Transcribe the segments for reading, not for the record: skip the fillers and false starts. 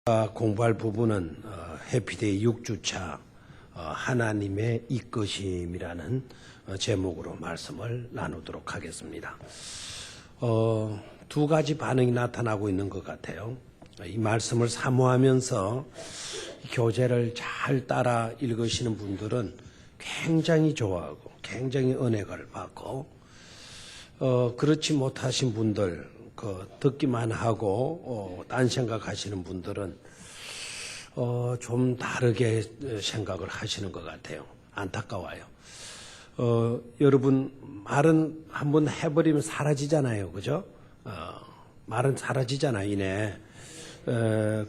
공부할 부분은 해피데이 6주차 하나님의 이끄심이라는 제목으로 말씀을 나누도록 하겠습니다. 두 가지 반응이 나타나고 있는 것 같아요. 이 말씀을 사모하면서 교재를 잘 따라 읽으시는 분들은 굉장히 좋아하고 굉장히 은혜를 받고 그렇지 못하신 분들 듣기만 하고 딴 생각하시는 분들은 좀 다르게 생각을 하시는 것 같아요. 안타까워요. 여러분 말은 한번 해버리면 사라지잖아요, 그죠? 말은 사라지잖아요, 이내.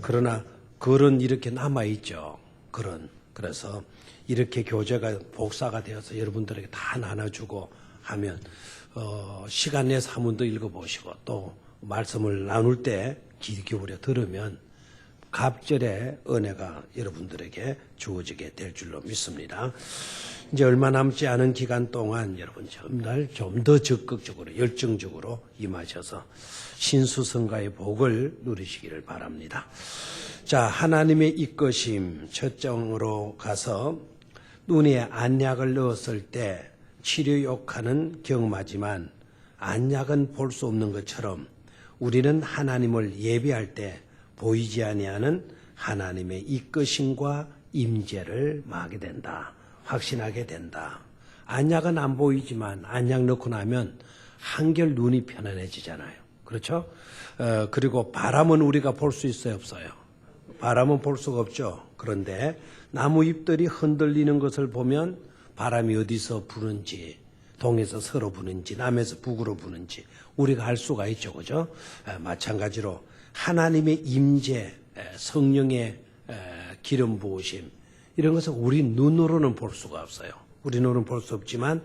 그러나 글은 이렇게 남아 있죠. 글은. 그래서 이렇게 교재가 복사가 되어서 여러분들에게 다 나눠주고 하면 시간 내서 한 번 더 읽어보시고 또 말씀을 나눌 때 귀 기울여 들으면 갑절의 은혜가 여러분들에게 주어지게 될 줄로 믿습니다. 이제 얼마 남지 않은 기간 동안 여러분 정말 좀 더 적극적으로 열정적으로 임하셔서 신수성가의 복을 누리시기를 바랍니다. 자, 하나님의 이끄심 첫 장으로 가서 눈에 안약을 넣었을 때 치료 효과는 경험하지만 안약은 볼 수 없는 것처럼 우리는 하나님을 예배할 때 보이지 아니하는 하나님의 이끄심과 임재를 마게 된다. 확신하게 된다. 안약은 안 보이지만 안약 넣고 나면 한결 눈이 편안해지잖아요. 그렇죠? 그리고 바람은 우리가 볼 수 있어요, 없어요? 바람은 볼 수가 없죠. 그런데 나무 잎들이 흔들리는 것을 보면 바람이 어디서 부는지, 동에서 서로 부는지, 남에서 북으로 부는지 우리가 알 수가 있죠, 그죠? 마찬가지로 하나님의 임재, 성령의 기름 부으심 이런 것은 우리 눈으로는 볼 수가 없어요. 우리 눈으로는 볼 수 없지만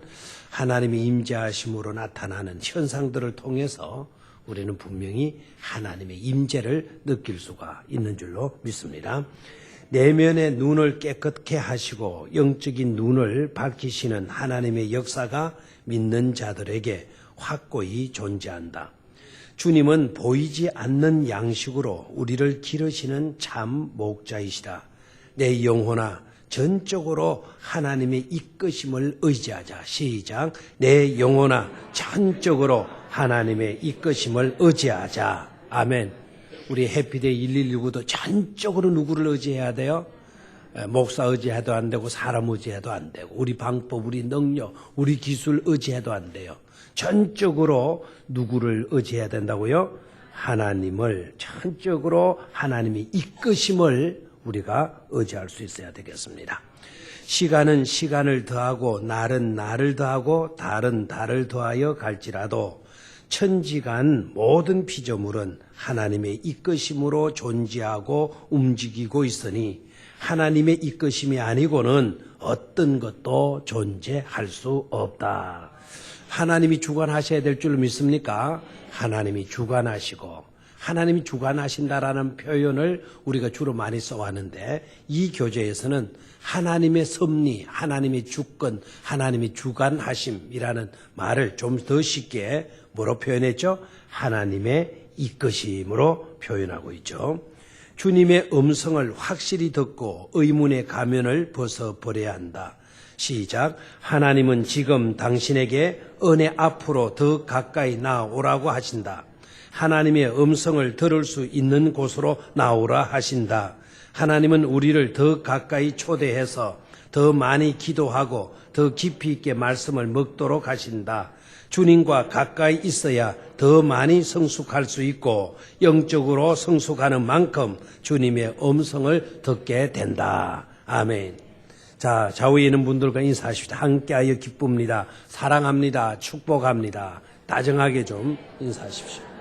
하나님의 임재하심으로 나타나는 현상들을 통해서 우리는 분명히 하나님의 임재를 느낄 수가 있는 줄로 믿습니다. 내면의 눈을 깨끗게 하시고 영적인 눈을 밝히시는 하나님의 역사가 믿는 자들에게 확고히 존재한다. 주님은 보이지 않는 양식으로 우리를 기르시는 참 목자이시다. 내 영혼아 전적으로 하나님의 이끄심을 의지하자. 시작. 내 영혼아 전적으로 하나님의 이끄심을 의지하자. 아멘. 우리 해피데이 1119도 전적으로 누구를 의지해야 돼요? 목사 의지해도 안 되고 사람 의지해도 안 되고 우리 방법, 우리 능력, 우리 기술 의지해도 안 돼요. 전적으로 누구를 의지해야 된다고요? 하나님을 전적으로 하나님의 이끄심을 우리가 의지할 수 있어야 되겠습니다. 시간은 시간을 더하고 날은 날을 더하고 달은 달을 더하여 갈지라도 천지간 모든 피조물은 하나님의 이끄심으로 존재하고 움직이고 있으니 하나님의 이끄심이 아니고는 어떤 것도 존재할 수 없다. 하나님이 주관하셔야 될 줄 믿습니까? 하나님이 주관하시고 하나님이 주관하신다라는 표현을 우리가 주로 많이 써왔는데 이 교재에서는 하나님의 섭리, 하나님의 주권, 하나님의 주관하심이라는 말을 좀 더 쉽게 뭐로 표현했죠? 하나님의 이끄심으로 표현하고 있죠. 주님의 음성을 확실히 듣고 의문의 가면을 벗어버려야 한다. 시작. 하나님은 지금 당신에게 은혜 앞으로 더 가까이 나오라고 하신다. 하나님의 음성을 들을 수 있는 곳으로 나오라 하신다. 하나님은 우리를 더 가까이 초대해서 더 많이 기도하고 더 깊이 있게 말씀을 먹도록 하신다. 주님과 가까이 있어야 더 많이 성숙할 수 있고 영적으로 성숙하는 만큼 주님의 음성을 듣게 된다. 아멘. 자, 좌우에 있는 분들과 인사하십시다. 함께하여 기쁩니다. 사랑합니다. 축복합니다. 다정하게 좀 인사하십시오.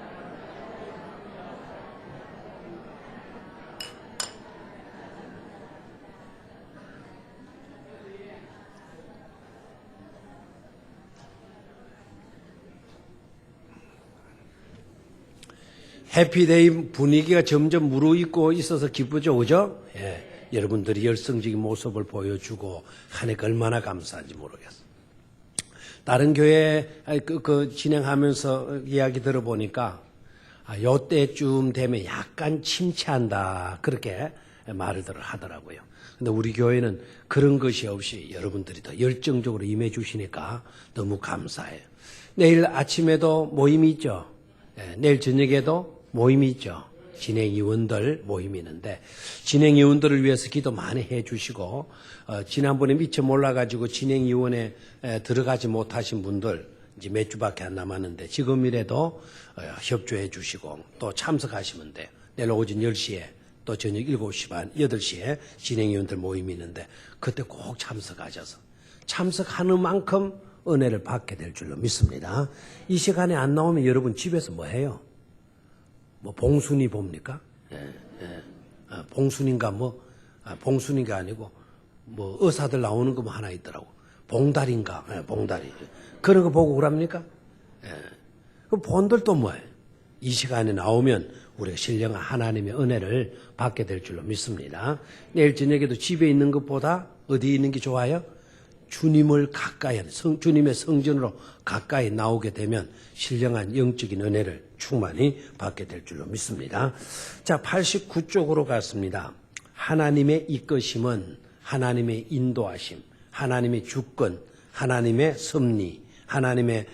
해피데이 분위기가 점점 무르익고 있어서 기쁘죠, 그죠? 예. 여러분들이 열성적인 모습을 보여주고 하니까 얼마나 감사한지 모르겠어요. 다른 교회 진행하면서 이야기 들어보니까 요때쯤 되면 약간 침체한다. 그렇게 말을 하더라고요. 근데 우리 교회는 그런 것이 없이 여러분들이 더 열정적으로 임해 주시니까 너무 감사해요. 내일 아침에도 모임이 있죠. 내일 저녁에도 모임이 있죠. 진행위원들 모임이 있는데 진행위원들을 위해서 기도 많이 해 주시고 지난번에 미처 몰라가지고 진행위원회 들어가지 못하신 분들 이제 몇 주밖에 안 남았는데 지금이라도 협조해 주시고 또 참석하시면 돼요. 내일 오전 10시에 또 저녁 7시 반, 8시에 진행위원들 모임이 있는데 그때 꼭 참석하셔서 참석하는 만큼 은혜를 받게 될 줄로 믿습니다. 이 시간에 안 나오면 여러분 집에서 뭐 해요? 뭐 봉순이 봅니까? 봉순인가 봉순인가 아니고 뭐 의사들 나오는 거 뭐 하나 있더라고. 봉다리인가? 봉다리. 그런 거 보고 그럽니까? 그럼 본들 또 뭐예요? 이 시간에 나오면 우리가 신령한 하나님의 은혜를 받게 될 줄로 믿습니다. 내일 저녁에도 집에 있는 것보다 어디에 있는 게 좋아요? 주님을 가까이 주님의 성전으로 가까이 나오게 되면 신령한 영적인 은혜를 충만히 받게 될 줄로 믿습니다. 자, 89쪽으로 갔습니다. 하나님의 이끄심은 하나님의 인도하심, 하나님의 주권, 하나님의 섭리, 하나님의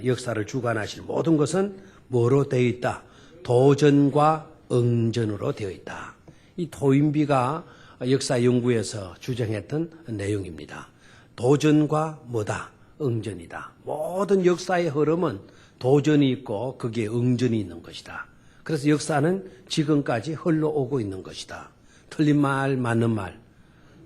역사를 주관하시는 모든 것은 뭐로 되어 있다? 도전과 응전으로 되어 있다. 이 토인비가 역사 연구에서 주장했던 내용입니다. 도전과 뭐다? 응전이다. 모든 역사의 흐름은 도전이 있고 거기에 응전이 있는 것이다. 그래서 역사는 지금까지 흘러오고 있는 것이다. 틀린 말, 맞는 말.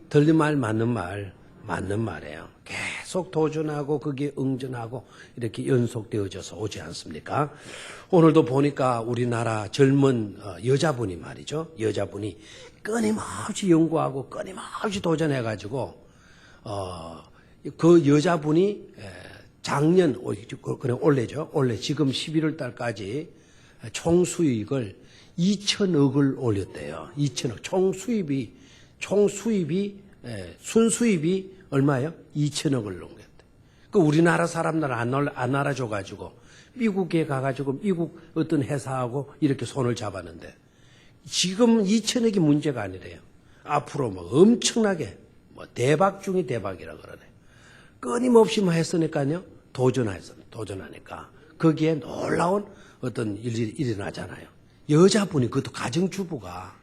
틀린 말, 맞는 말, 맞는 말이에요. 계속 도전하고 거기에 응전하고 이렇게 연속되어져서 오지 않습니까? 오늘도 보니까 우리나라 젊은 여자분이 말이죠. 여자분이 끊임없이 연구하고 끊임없이 도전해가지고 그 여자분이 작년, 올해죠. 올해 지금 11월 달까지 총 수익을 2천억을 올렸대요. 2천억. 총 수입이 순수입이 얼마예요? 2천억을 넘겼대. 그 우리나라 사람들 안 알아줘가지고 미국에 가가지고 미국 어떤 회사하고 이렇게 손을 잡았는데 지금 2천억이 문제가 아니래요. 앞으로 뭐 엄청나게 뭐 대박 중에 대박이라 그러네. 끊임없이 뭐 했으니까요. 도전하니까 거기에 놀라운 어떤 일이 일어나잖아요. 여자분이 그것도 가정주부가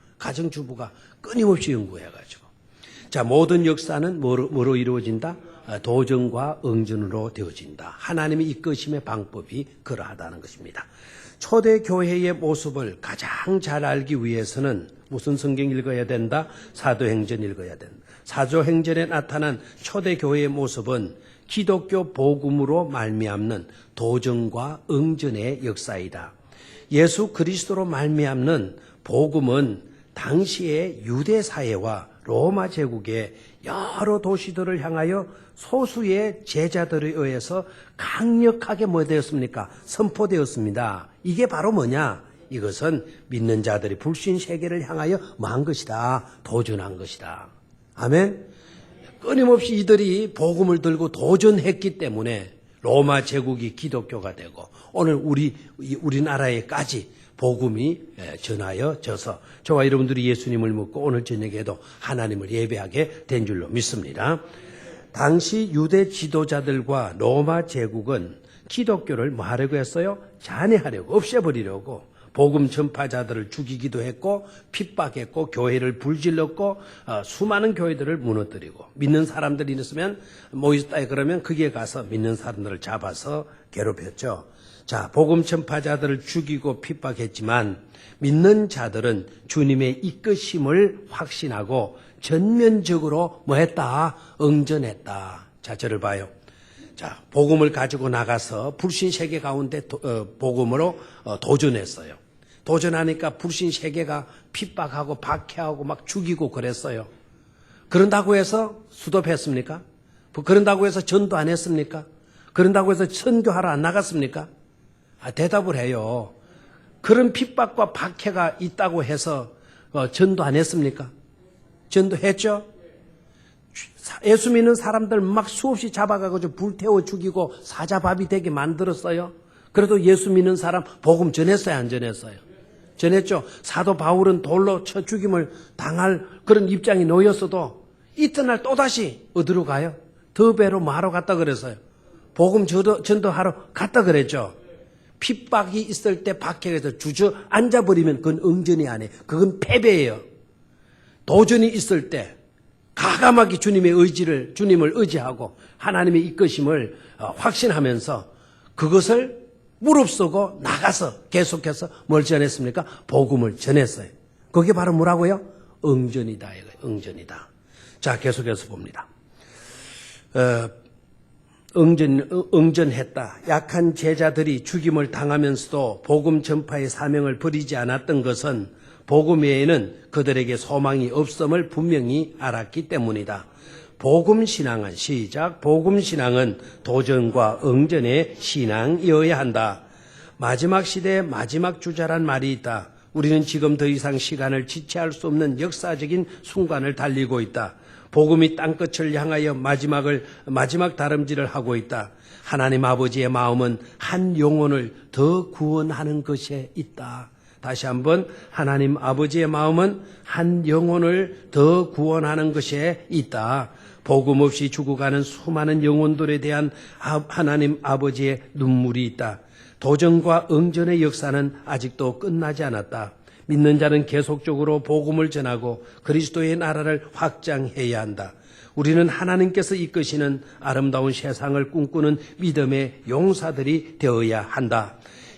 끊임없이 연구해가지고 자, 모든 역사는 뭐로 이루어진다? 도전과 응전으로 되어진다. 하나님의 이끄심의 방법이 그러하다는 것입니다. 초대 교회의 모습을 가장 잘 알기 위해서는 무슨 성경 읽어야 된다? 사도행전 읽어야 된다. 사도행전에 나타난 초대 교회의 모습은 기독교 복음으로 말미암는 도전과 응전의 역사이다. 예수 그리스도로 말미암는 복음은 당시의 유대 사회와 로마 제국의 여러 도시들을 향하여 소수의 제자들에 의해서 강력하게 뭐 되었습니까? 선포되었습니다. 이게 바로 뭐냐? 이것은 믿는 자들이 불신 세계를 향하여 뭐 한 것이다? 도전한 것이다. 아멘? 끊임없이 이들이 복음을 들고 도전했기 때문에 로마 제국이 기독교가 되고 오늘 우리나라에까지 복음이 전하여져서 저와 여러분들이 예수님을 믿고 오늘 저녁에도 하나님을 예배하게 된 줄로 믿습니다. 당시 유대 지도자들과 로마 제국은 기독교를 뭐 하려고 했어요? 잔해하려고, 없애버리려고 복음 전파자들을 죽이기도 했고 핍박했고 교회를 불질렀고 수많은 교회들을 무너뜨리고 믿는 사람들이 있으면 모였다 그러면 거기에 가서 믿는 사람들을 잡아서 괴롭혔죠. 자, 복음 전파자들을 죽이고 핍박했지만 믿는 자들은 주님의 이끄심을 확신하고 전면적으로 뭐 했다? 응전했다. 자, 저를 봐요. 자, 복음을 가지고 나가서 불신 세계 가운데 복음으로 도전했어요. 도전하니까 불신 세계가 핍박하고 박해하고 막 죽이고 그랬어요. 그런다고 해서 수도했습니까? 그런다고 해서 전도 안 했습니까? 그런다고 해서 선교하러 안 나갔습니까? 대답을 해요. 그런 핍박과 박해가 있다고 해서 전도 안 했습니까? 전도했죠? 예수 믿는 사람들 막 수없이 잡아가지고 불태워 죽이고 사자밥이 되게 만들었어요. 그래도 예수 믿는 사람 복음 전했어요, 안 전했어요? 전했죠. 사도 바울은 돌로 쳐 죽임을 당할 그런 입장에 놓였어도 이튿날 또다시 어디로 가요? 더베로 마로 갔다 그랬어요. 복음 전도하러 갔다 그랬죠. 핍박이 있을 때 박해에서 주저앉아버리면 그건 응전이 아니에요. 그건 패배예요. 도전이 있을 때 가감하게 주님을 의지하고 하나님의 이끄심을 확신하면서 그것을 무릅쓰고 나가서 계속해서 뭘 전했습니까? 복음을 전했어요. 그게 바로 뭐라고요? 응전이다. 응전이다. 자, 계속해서 봅니다. 응전했다. 약한 제자들이 죽임을 당하면서도 복음 전파의 사명을 버리지 않았던 것은 복음 외에는 그들에게 소망이 없음을 분명히 알았기 때문이다. 복음신앙은 복음신앙은 도전과 응전의 신앙이어야 한다. 마지막 시대의 마지막 주자란 말이 있다. 우리는 지금 더 이상 시간을 지체할 수 없는 역사적인 순간을 달리고 있다. 복음이 땅끝을 향하여 마지막 다름질을 하고 있다. 하나님 아버지의 마음은 한 영혼을 더 구원하는 것에 있다. 다시 한번 하나님 아버지의 마음은 한 영혼을 더 구원하는 것에 있다. 복음 없이 죽어가는 수많은 영혼들에 대한 하나님 아버지의 눈물이 있다. 도전과 응전의 역사는 아직도 끝나지 않았다. 믿는 자는 계속적으로 복음을 전하고 그리스도의 나라를 확장해야 한다. 우리는 하나님께서 이끄시는 아름다운 세상을 꿈꾸는 믿음의 용사들이 되어야 한다.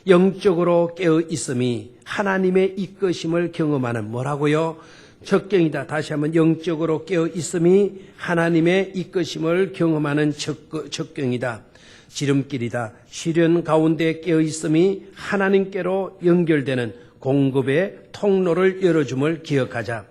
영적으로 깨어 있음이 하나님의 이끄심을 경험하는 뭐라고요? 적경이다. 다시 한번 영적으로 깨어 있음이 하나님의 이끄심을 경험하는 적경이다. 지름길이다. 시련 가운데 깨어 있음이 하나님께로 연결되는 공급의 통로를 열어줌을 기억하자.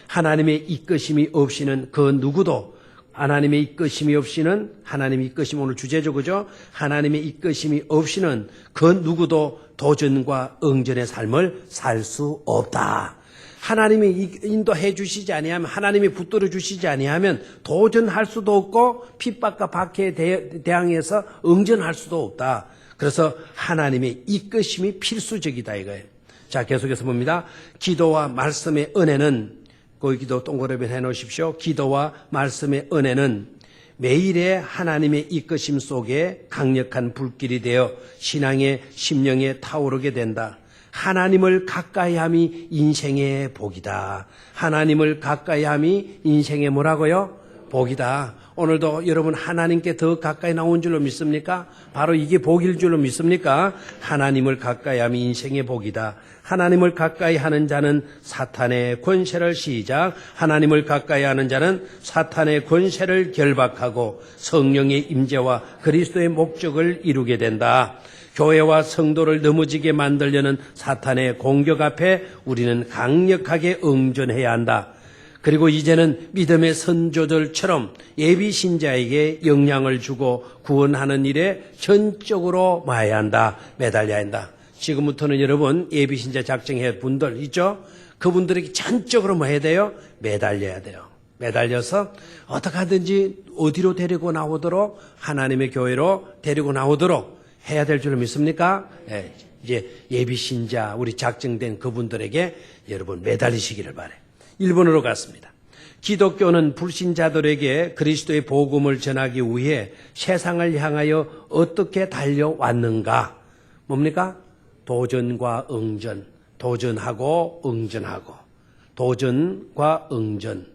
하나님의 이끄심이 없이는 그 누구도 하나님의 이끄심이 없이는 하나님의 이끄심 오늘 주제죠, 그죠? 하나님의 이끄심이 없이는 그 누구도 도전과 응전의 삶을 살 수 없다. 하나님이 인도해 주시지 아니하면 하나님이 붙들어 주시지 아니하면 도전할 수도 없고 핍박과 박해에 대항해서 응전할 수도 없다. 그래서 하나님의 이끄심이 필수적이다 이거예요. 자, 계속해서 봅니다. 기도와 말씀의 은혜는 거기 기도 동그라미 해놓으십시오. 기도와 말씀의 은혜는 매일의 하나님의 이끄심 속에 강력한 불길이 되어 신앙의 심령에 타오르게 된다. 하나님을 가까이함이 인생의 복이다. 하나님을 가까이함이 인생의 뭐라고요? 복이다. 오늘도 여러분 하나님께 더 가까이 나온 줄로 믿습니까? 바로 이게 복일 줄로 믿습니까? 하나님을 가까이함이 인생의 복이다. 하나님을 가까이 하는 자는 사탄의 권세를 하나님을 가까이 하는 자는 사탄의 권세를 결박하고 성령의 임재와 그리스도의 목적을 이루게 된다. 교회와 성도를 넘어지게 만들려는 사탄의 공격 앞에 우리는 강력하게 응전해야 한다. 그리고 이제는 믿음의 선조들처럼 예비 신자에게 영향을 주고 구원하는 일에 전적으로 마야 한다. 매달려야 한다. 지금부터는 여러분 예비 신자 작정해 분들 있죠? 그분들에게 전적으로 뭐 해야 돼요? 매달려야 돼요. 매달려서 어떻게 하든지 어디로 데리고 나오도록 하나님의 교회로 데리고 나오도록 해야 될 줄 믿습니까? 네, 이제 예비 신자 우리 작정된 그분들에게 여러분 매달리시기를 바라요. 1번으로 갔습니다. 기독교는 불신자들에게 그리스도의 복음을 전하기 위해 세상을 향하여 어떻게 달려왔는가? 뭡니까? 도전과 응전, 도전하고 응전하고, 도전과 응전.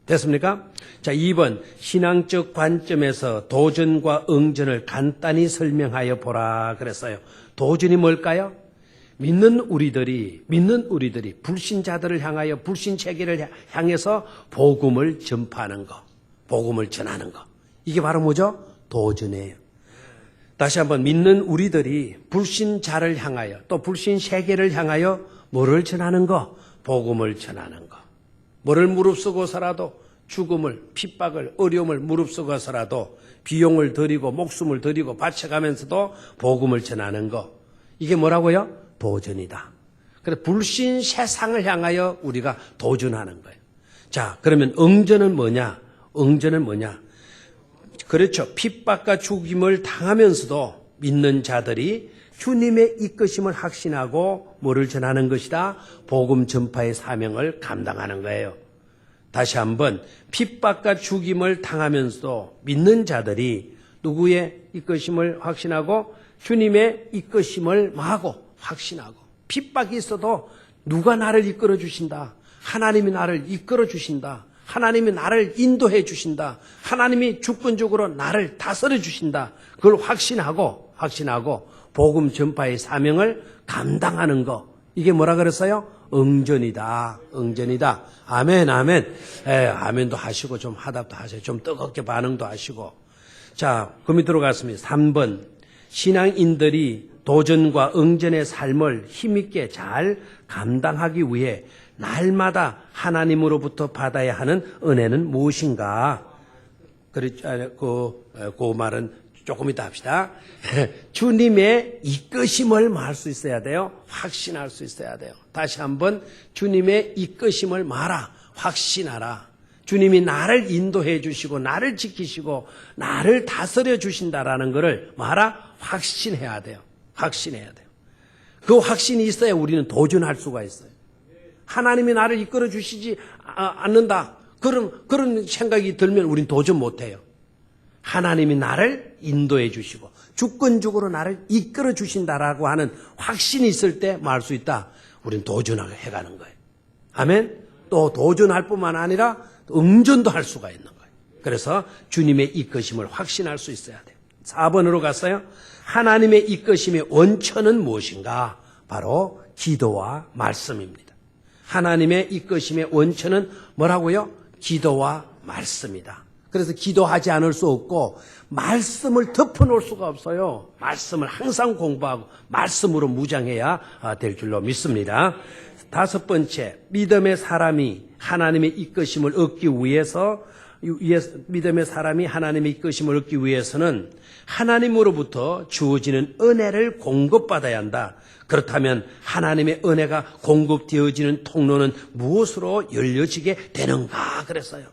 됐습니까? 자, 2번 신앙적 관점에서 도전과 응전을 간단히 설명하여 보라 그랬어요. 도전이 뭘까요? 믿는 우리들이 불신자들을 향하여 불신 체계를 향해서 복음을 전파하는 거, 복음을 전하는 거. 이게 바로 뭐죠? 도전이에요. 다시 한번 믿는 우리들이 불신자를 향하여 또 불신 세계를 향하여 뭐를 전하는 거? 복음을 전하는 거. 뭐를 무릅쓰고서라도 죽음을, 핍박을, 어려움을 무릅쓰고서라도 비용을 들이고 목숨을 들이고 바쳐가면서도 복음을 전하는 거. 이게 뭐라고요? 도전이다. 그래서 불신 세상을 향하여 우리가 도전하는 거예요. 자, 그러면 응전은 뭐냐? 응전은 뭐냐? 그렇죠. 핍박과 죽임을 당하면서도 믿는 자들이 주님의 이끄심을 확신하고 뭐를 전하는 것이다? 복음 전파의 사명을 감당하는 거예요. 다시 한번 핍박과 죽임을 당하면서도 믿는 자들이 누구의 이끄심을 확신하고 주님의 이끄심을 마고 확신하고 핍박이 있어도 누가 나를 이끌어 주신다. 하나님이 나를 이끌어 주신다. 하나님이 나를 인도해 주신다. 하나님이 주권적으로 나를 다스려 주신다. 그걸 확신하고 복음 전파의 사명을 감당하는 거. 이게 뭐라 그랬어요? 응전이다. 응전이다. 아멘, 아멘. 아멘도 하시고 좀 화답도 하세요. 좀 뜨겁게 반응도 하시고. 자, 그 밑으로 갔습니다. 3번. 신앙인들이 도전과 응전의 삶을 힘있게 잘 감당하기 위해 날마다 하나님으로부터 받아야 하는 은혜는 무엇인가? 그 말은 조금 이따 합시다. 주님의 이끄심을 말할 수 있어야 돼요. 확신할 수 있어야 돼요. 다시 한번 주님의 이끄심을 말하, 확신하라. 주님이 나를 인도해 주시고 나를 지키시고 나를 다스려 주신다라는 것을 말하, 확신해야 돼요. 확신해야 돼요. 그 확신이 있어야 우리는 도전할 수가 있어요. 하나님이 나를 이끌어 주시지 않는다. 그런 생각이 들면 우린 도전 못해요. 하나님이 나를 인도해 주시고 주권적으로 나를 이끌어 주신다라고 하는 확신이 있을 때 말할 수 있다. 우린 도전을 해가는 거예요. 아멘. 또 도전할 뿐만 아니라 응전도 할 수가 있는 거예요. 그래서 주님의 이끄심을 확신할 수 있어야 돼요. 4번으로 갔어요. 하나님의 이끄심의 원천은 무엇인가? 바로 기도와 말씀입니다. 하나님의 이끄심의 원천은 뭐라고요? 기도와 말씀이다. 그래서 기도하지 않을 수 없고 말씀을 덮어놓을 수가 없어요. 말씀을 항상 공부하고 말씀으로 무장해야 될 줄로 믿습니다. 5번째, 믿음의 사람이 하나님의 이끄심을 얻기 믿음의 사람이 하나님의 이끄심을 얻기 위해서는 하나님으로부터 주어지는 은혜를 공급받아야 한다. 그렇다면 하나님의 은혜가 공급되어지는 통로는 무엇으로 열려지게 되는가 그랬어요.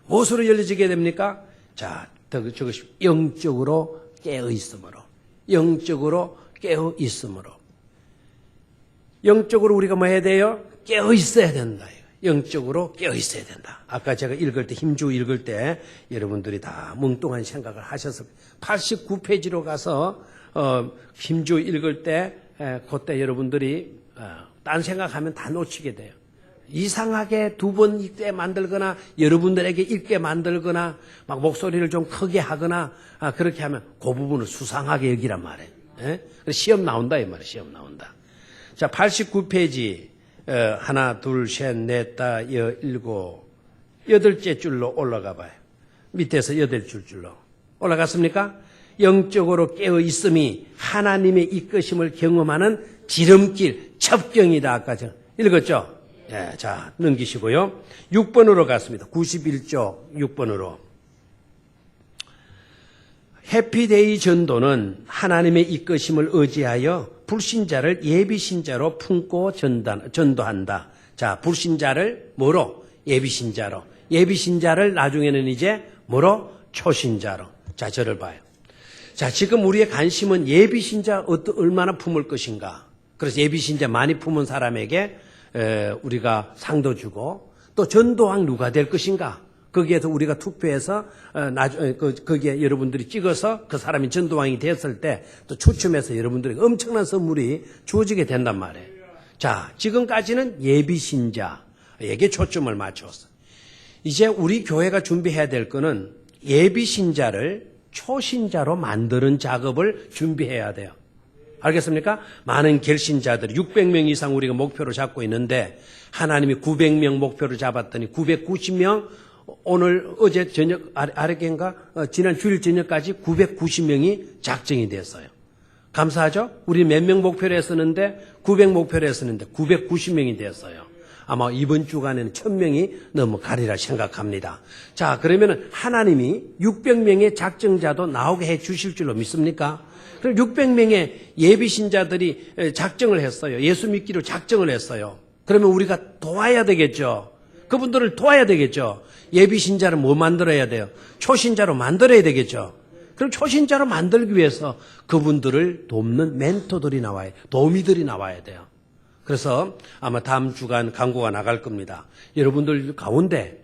무엇으로 열려지게 됩니까? 자, 저것이 영적으로 깨어있음으로. 영적으로 깨어있음으로. 영적으로 우리가 뭐 해야 돼요? 깨어있어야 된다. 영적으로 깨어있어야 된다. 아까 제가 읽을 때, 힘주어 읽을 때 여러분들이 다 멍뚱한 생각을 하셔서 89페이지로 가서 힘주어 읽을 때 그때 여러분들이 딴 생각하면 다 놓치게 돼요. 이상하게 2번 읽게 만들거나 여러분들에게 읽게 만들거나 막 목소리를 좀 크게 하거나 그렇게 하면 그 부분을 수상하게 여기란 말이에요. 예? 시험 나온다 이 말이에요. 시험 나온다. 자, 89페이지 하나, 둘, 셋, 넷, 다, 일곱, 8째 줄로 올라가 봐요. 밑에서 8줄로 올라갔습니까? 영적으로 깨어 있음이 하나님의 이끄심을 경험하는 지름길, 첩경이다. 아까 제가 읽었죠? 예, 자, 넘기시고요. 6번으로 갔습니다. 91쪽 6번으로. 해피데이 전도는 하나님의 이끄심을 의지하여 불신자를 예비신자로 품고 전도한다. 자, 불신자를 뭐로? 예비신자로. 예비신자를 나중에는 이제 뭐로? 초신자로. 자, 저를 봐요. 자, 지금 우리의 관심은 예비신자 얼마나 품을 것인가. 그래서 예비신자 많이 품은 사람에게 우리가 상도 주고 또 전도왕 누가 될 것인가. 거기에서 우리가 투표해서 거기에 여러분들이 찍어서 그 사람이 전도왕이 됐을 때 또 추첨해서 여러분들에게 엄청난 선물이 주어지게 된단 말이에요. 자, 지금까지는 예비신자에게 초점을 맞췄어. 이제 우리 교회가 준비해야 될 거는 예비신자를 초신자로 만드는 작업을 준비해야 돼요. 알겠습니까? 많은 결신자들이 600명 이상 우리가 목표로 잡고 있는데 하나님이 900명 목표로 잡았더니 990명 어제 저녁 아래인가 지난 주일 저녁까지 990명이 작정이 됐어요. 감사하죠? 우리 몇 명 목표로 했었는데 900 목표로 했었는데 990명이 됐어요. 아마 이번 주간에는 1000명이 넘어가리라 생각합니다. 자, 그러면은 하나님이 600명의 작정자도 나오게 해 주실 줄로 믿습니까? 그럼 600명의 예비신자들이 작정을 했어요. 예수 믿기로 작정을 했어요. 그러면 우리가 도와야 되겠죠. 그분들을 도와야 되겠죠. 예비신자를 뭐 만들어야 돼요? 초신자로 만들어야 되겠죠. 그럼 초신자로 만들기 위해서 그분들을 돕는 멘토들이 나와야, 도우미들이 나와야 돼요. 그래서 아마 다음 주간 광고가 나갈 겁니다. 여러분들 가운데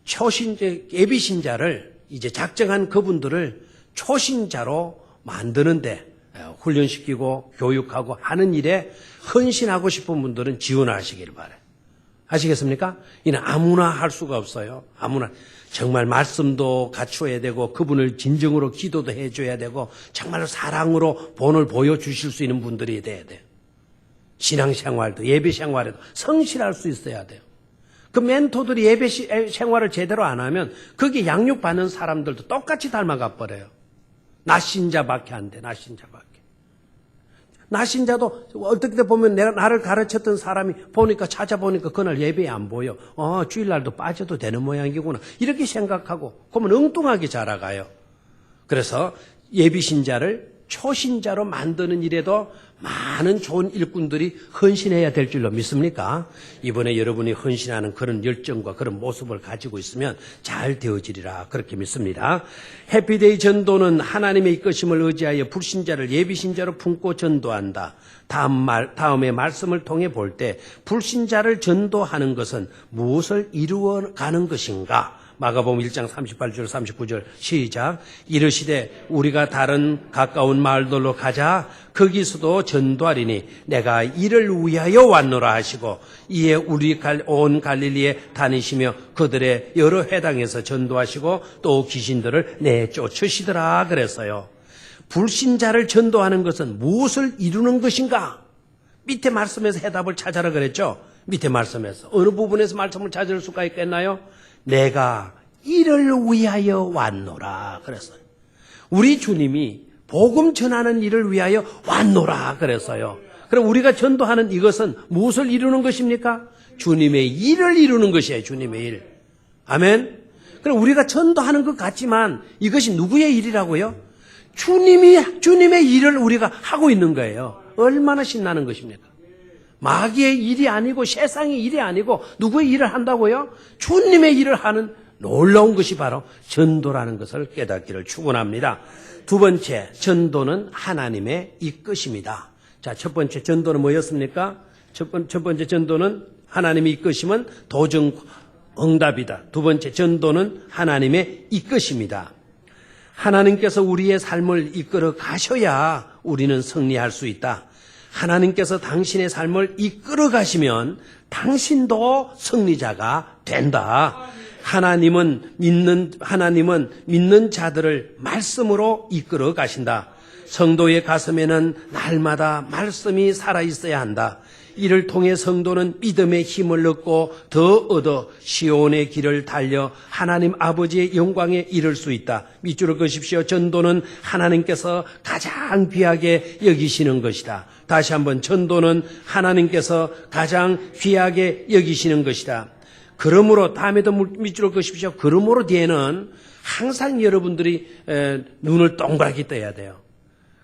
초신자, 예비신자를 이제 작정한 그분들을 초신자로 만드는데 훈련시키고 교육하고 하는 일에 헌신하고 싶은 분들은 지원하시길 바라요. 아시겠습니까? 이는 아무나 할 수가 없어요. 아무나. 정말 말씀도 갖추어야 되고 그분을 진정으로 기도도 해줘야 되고 정말로 사랑으로 본을 보여주실 수 있는 분들이 돼야 돼요. 신앙생활도 예배생활에도 성실할 수 있어야 돼요. 그 멘토들이 예배생활을 제대로 안 하면 거기에 양육받는 사람들도 똑같이 닮아가 버려요. 나신자밖에 안 돼. 나신자밖에. 나신자도 어떻게 보면 내가 나를 가르쳤던 사람이 보니까 찾아보니까 그날 예배에 안 보여. 주일날도 빠져도 되는 모양이구나. 이렇게 생각하고 그러면 엉뚱하게 자라가요. 그래서 예비신자를 초신자로 만드는 일에도 많은 좋은 일꾼들이 헌신해야 될 줄로 믿습니까? 이번에 여러분이 헌신하는 그런 열정과 그런 모습을 가지고 있으면 잘 되어지리라 그렇게 믿습니다. 해피데이 전도는 하나님의 이끄심을 의지하여 불신자를 예비신자로 품고 전도한다. 다음의 말씀을 통해 볼 때 불신자를 전도하는 것은 무엇을 이루어가는 것인가? 마가복음 1장 38절 39절 시작. 이르시되 우리가 다른 가까운 마을들로 가자. 거기서도 전도하리니 내가 이를 위하여 왔노라 하시고 이에 우리 온 갈릴리에 다니시며 그들의 여러 회당에서 전도하시고 또 귀신들을 내쫓으시더라 그랬어요. 불신자를 전도하는 것은 무엇을 이루는 것인가? 밑에 말씀에서 해답을 찾아라 그랬죠. 밑에 말씀에서 어느 부분에서 말씀을 찾을 수가 있겠나요? 내가 이를 위하여 왔노라 그랬어요. 우리 주님이 복음 전하는 일을 위하여 왔노라 그랬어요. 그럼 우리가 전도하는 이것은 무엇을 이루는 것입니까? 주님의 일을 이루는 것이에요. 주님의 일. 아멘. 그럼 우리가 전도하는 것 같지만 이것이 누구의 일이라고요? 주님의 일을 우리가 하고 있는 거예요. 얼마나 신나는 것입니까? 마귀의 일이 아니고 세상의 일이 아니고 누구의 일을 한다고요? 주님의 일을 하는 놀라운 것이 바로 전도라는 것을 깨닫기를 축원합니다. 두 번째, 전도는 하나님의 이끄심이다. 자, 첫 번째 전도는 뭐였습니까? 첫 번째 전도는 하나님의 이끄심은 도정 응답이다. 두 번째 전도는 하나님의 이끄심이다. 하나님께서 우리의 삶을 이끌어 가셔야 우리는 승리할 수 있다. 하나님께서 당신의 삶을 이끌어 가시면 당신도 승리자가 된다. 하나님은 믿는 자들을 말씀으로 이끌어 가신다. 성도의 가슴에는 날마다 말씀이 살아 있어야 한다. 이를 통해 성도는 믿음의 힘을 얻고 더 얻어 시온의 길을 달려 하나님 아버지의 영광에 이를 수 있다. 밑줄을 그십시오. 전도는 하나님께서 가장 귀하게 여기시는 것이다. 다시 한번 전도는 하나님께서 가장 귀하게 여기시는 것이다. 그러므로 다음에도 밑줄을 그십시오. 그러므로 뒤에는 항상 여러분들이 눈을 동그랗게 떠야 돼요.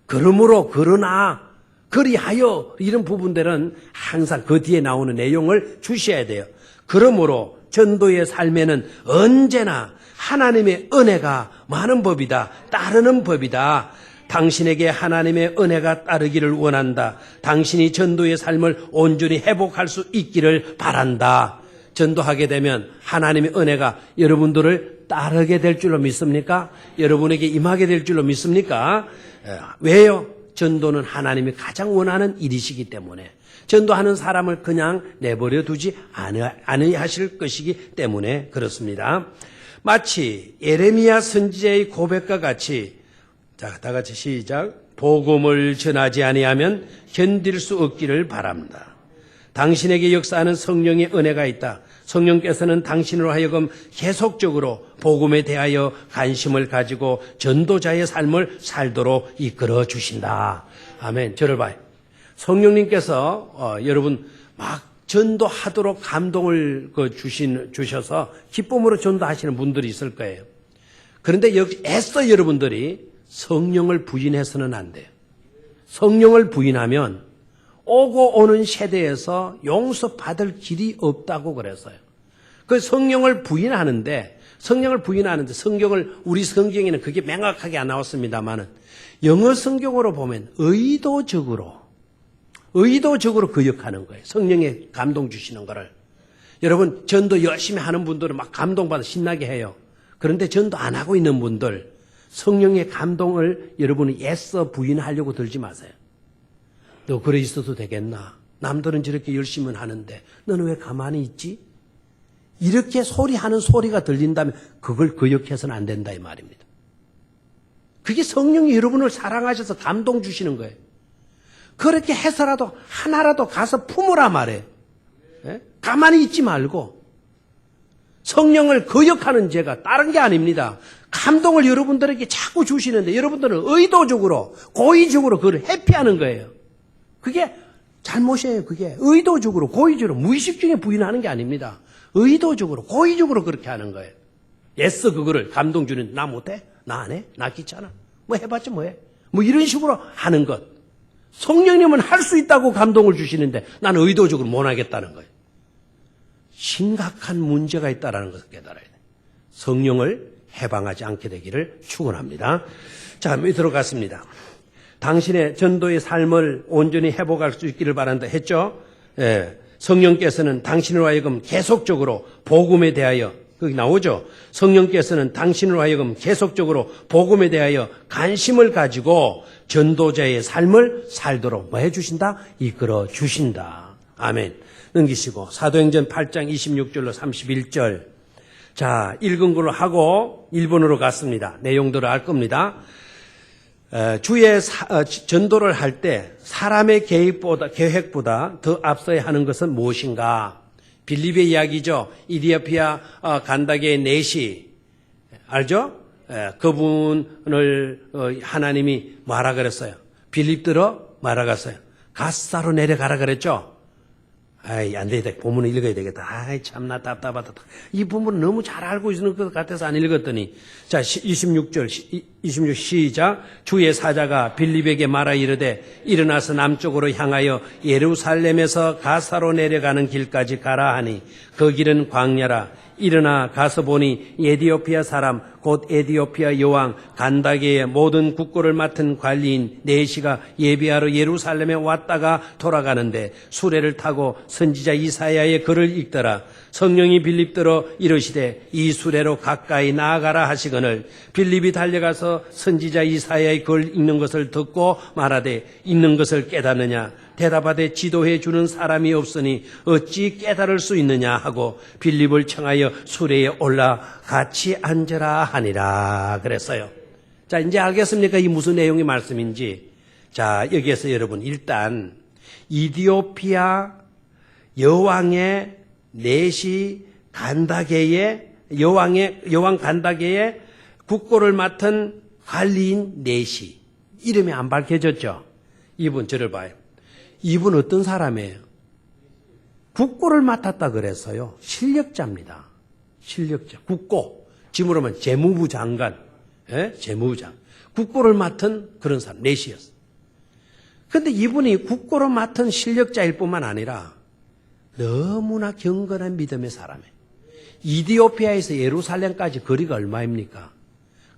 그러므로 그러나 그리하여 이런 부분들은 항상 그 뒤에 나오는 내용을 주셔야 돼요. 그러므로 전도의 삶에는 언제나 하나님의 은혜가 많은 법이다. 따르는 법이다. 당신에게 하나님의 은혜가 따르기를 원한다. 당신이 전도의 삶을 온전히 회복할 수 있기를 바란다. 전도하게 되면 하나님의 은혜가 여러분들을 따르게 될 줄로 믿습니까? 여러분에게 임하게 될 줄로 믿습니까? 왜요? 전도는 하나님이 가장 원하는 일이시기 때문에 전도하는 사람을 그냥 내버려 두지 않으실 것이기 때문에 그렇습니다. 마치 예레미야 선지자의 고백과 같이 자, 다 같이 시작. 복음을 전하지 아니하면 견딜 수 없기를 바랍니다. 당신에게 역사하는 성령의 은혜가 있다. 성령께서는 당신으로 하여금 계속적으로 복음에 대하여 관심을 가지고 전도자의 삶을 살도록 이끌어 주신다. 아멘. 저를 봐요. 성령님께서 여러분 막 전도하도록 감동을 주셔서 기쁨으로 전도하시는 분들이 있을 거예요. 그런데 애써 여러분들이 성령을 부인해서는 안 돼요. 성령을 부인하면 오고 오는 세대에서 용서받을 길이 없다고 그랬어요. 그 성령을 부인하는데 성경을 우리 성경에는 그게 명확하게 안 나왔습니다만은 영어 성경으로 보면 의도적으로 거역하는 거예요. 성령의 감동 주시는 거를. 여러분 전도 열심히 하는 분들은 막 감동받아 신나게 해요. 그런데 전도 안 하고 있는 분들 성령의 감동을 여러분이 애써 부인하려고 들지 마세요. 너 그래 있어도 되겠나? 남들은 저렇게 열심히 하는데 너는 왜 가만히 있지? 이렇게 소리하는 소리가 들린다면 그걸 거역해서는 안 된다 이 말입니다. 그게 성령이 여러분을 사랑하셔서 감동 주시는 거예요. 그렇게 해서라도 하나라도 가서 품으라 말해. 예? 가만히 있지 말고. 성령을 거역하는 죄가 다른 게 아닙니다. 감동을 여러분들에게 자꾸 주시는데 여러분들은 의도적으로 고의적으로 그걸 회피하는 거예요. 그게 잘못이에요. 그게 의도적으로 고의적으로 무의식 중에 부인하는 게 아닙니다. 의도적으로 고의적으로 그렇게 하는 거예요. 애써 그거를 감동 주는 나 못해? 나 안 해? 나 귀찮아? 뭐 해봤자 뭐해? 뭐 이런 식으로 하는 것. 성령님은 할 수 있다고 감동을 주시는데 나는 의도적으로 못 하겠다는 거예요. 심각한 문제가 있다는 것을 깨달아야 돼요. 성령을 해방하지 않게 되기를 축원합니다. 자, 밑으로 갔습니다. 당신의 전도의 삶을 온전히 회복할 수 있기를 바란다 했죠. 예, 성령께서는 당신으로 하여금 계속적으로 복음에 대하여 거기 나오죠. 성령께서는 당신으로 하여금 계속적으로 복음에 대하여 관심을 가지고 전도자의 삶을 살도록 뭐 해주신다? 이끌어 주신다. 아멘. 넘기시고 사도행전 8장 26절로 31절. 자, 읽은 걸로 하고 1번으로 갔습니다. 내용들을 알 겁니다. 주의 전도를 할 때 사람의 계획보다 더 앞서야 하는 것은 무엇인가? 빌립의 이야기죠. 이디오피아 간다게의 내시 알죠? 그분을 하나님이 뭐하라 그랬어요? 빌립들어 뭐하라 그랬어요? 가사로 내려가라 그랬죠? 아이, 안 되겠다. 본문을 읽어야 되겠다. 아이, 참나 답답하다. 이 본문은 너무 잘 알고 있는 것 같아서 안 읽었더니. 자, 26 시작. 주의 사자가 빌립에게 말하 이르되 일어나서 남쪽으로 향하여 예루살렘에서 가사로 내려가는 길까지 가라 하니 그 길은 광야라. 일어나 가서 보니 에디오피아 사람 곧 에디오피아 여왕 간다게의 모든 국고를 맡은 관리인 네시가 예비하러 예루살렘에 왔다가 돌아가는데 수레를 타고 선지자 이사야의 글을 읽더라. 성령이 빌립더러 이르시되 이 수레로 가까이 나아가라 하시거늘 빌립이 달려가서 선지자 이사야의 글 읽는 것을 듣고 말하되 읽는 것을 깨닫느냐 대답하되 지도해 주는 사람이 없으니 어찌 깨달을 수 있느냐 하고 빌립을 청하여 수레에 올라 같이 앉으라 하니라 그랬어요. 자, 이제 알겠습니까? 이 무슨 내용의 말씀인지. 자, 여기에서 여러분 일단 이디오피아 여왕의 내시 간다게의 여왕 간다게의 국고를 맡은 관리인 내시 이름이 안 밝혀졌죠. 이분 저를 봐요. 이분 어떤 사람이에요? 국고를 맡았다 그랬어요. 실력자입니다. 실력자. 국고. 지금으로 하면 재무부 장관. 예? 재무부 장관. 국고를 맡은 그런 사람. 내시였어요. 그런데 이분이 국고를 맡은 실력자일 뿐만 아니라 너무나 경건한 믿음의 사람이에요. 이디오피아에서 예루살렘까지 거리가 얼마입니까?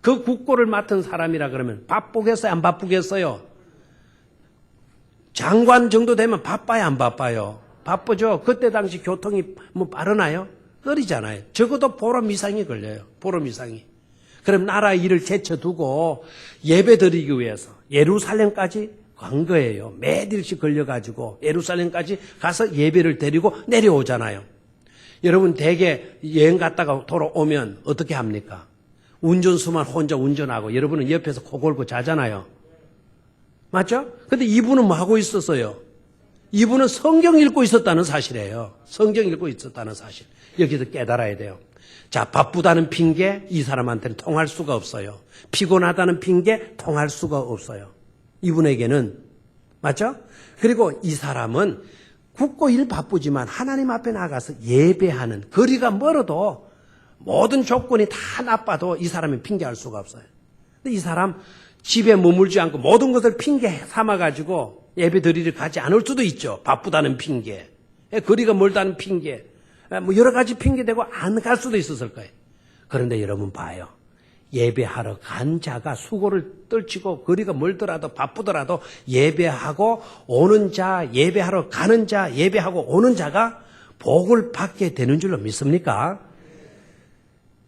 그 국고를 맡은 사람이라 그러면 바쁘겠어요? 안 바쁘겠어요? 장관 정도 되면 바빠요? 안 바빠요? 바쁘죠. 그때 당시 교통이 뭐 빠르나요? 느리잖아요. 적어도 보름 이상이 걸려요. 보름 이상이. 그럼 나라 일을 제쳐두고 예배 드리기 위해서 예루살렘까지 간 거예요. 매일씩 걸려가지고 예루살렘까지 가서 예배를 드리고 내려오잖아요. 여러분 대개 여행 갔다가 돌아오면 어떻게 합니까? 운전수만 혼자 운전하고 여러분은 옆에서 코 골고 자잖아요. 맞죠? 근데 이분은 뭐 하고 있었어요? 이분은 성경 읽고 있었다는 사실이에요. 성경 읽고 있었다는 사실. 여기서 깨달아야 돼요. 자, 바쁘다는 핑계 이 사람한테는 통할 수가 없어요. 피곤하다는 핑계 통할 수가 없어요. 이분에게는. 맞죠? 그리고 이 사람은 국고 일 바쁘지만 하나님 앞에 나가서 예배하는 거리가 멀어도 모든 조건이 다 나빠도 이 사람은 핑계할 수가 없어요. 근데 이 사람 집에 머물지 않고 모든 것을 핑계 삼아가지고 예배 드리러 가지 않을 수도 있죠. 바쁘다는 핑계, 거리가 멀다는 핑계, 뭐 여러 가지 핑계대고 안 갈 수도 있었을 거예요. 그런데 여러분 봐요. 예배하러 간 자가 수고를 떨치고 거리가 멀더라도 바쁘더라도 예배하고 오는 자, 예배하러 가는 자, 예배하고 오는 자가 복을 받게 되는 줄로 믿습니까?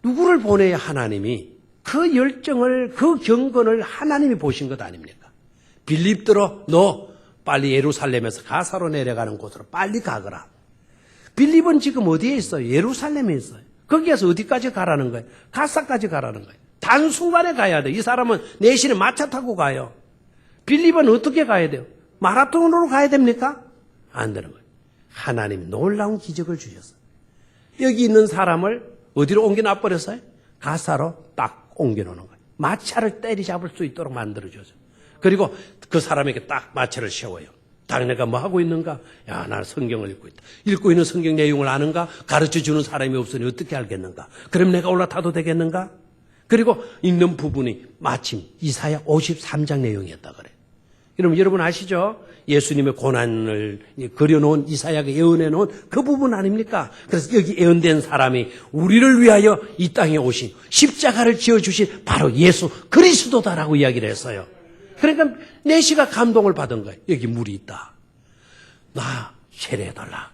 누구를 보내야 하나님이 그 열정을, 그 경건을 하나님이 보신 것 아닙니까? 빌립들어 너 빨리 예루살렘에서 가사로 내려가는 곳으로 빨리 가거라. 빌립은 지금 어디에 있어요? 예루살렘에 있어요. 거기에서 어디까지 가라는 거예요? 가사까지 가라는 거예요. 단순간에 가야 돼요. 이 사람은 내신에 마차 타고 가요. 빌립은 어떻게 가야 돼요? 마라톤으로 가야 됩니까? 안 되는 거예요. 하나님 놀라운 기적을 주셨어요. 여기 있는 사람을 어디로 옮겨놔버렸어요? 가사로 딱 옮겨놓는 거예요. 마차를 때리잡을 수 있도록 만들어줘서. 그리고 그 사람에게 딱 마차를 세워요. 당내가 뭐 하고 있는가? 야, 나는 성경을 읽고 있다. 읽고 있는 성경 내용을 아는가? 가르쳐주는 사람이 없으니 어떻게 알겠는가? 그럼 내가 올라타도 되겠는가? 그리고 읽는 부분이 마침 이사야 53장 내용이었다 그래. 여러분 아시죠? 예수님의 고난을 그려놓은 이사야가 예언해놓은 그 부분 아닙니까? 그래서 여기 예언된 사람이 우리를 위하여 이 땅에 오신 십자가를 지어주신 바로 예수 그리스도다라고 이야기를 했어요. 그러니까 내시가 감동을 받은 거예요. 여기 물이 있다. 나 세례해달라.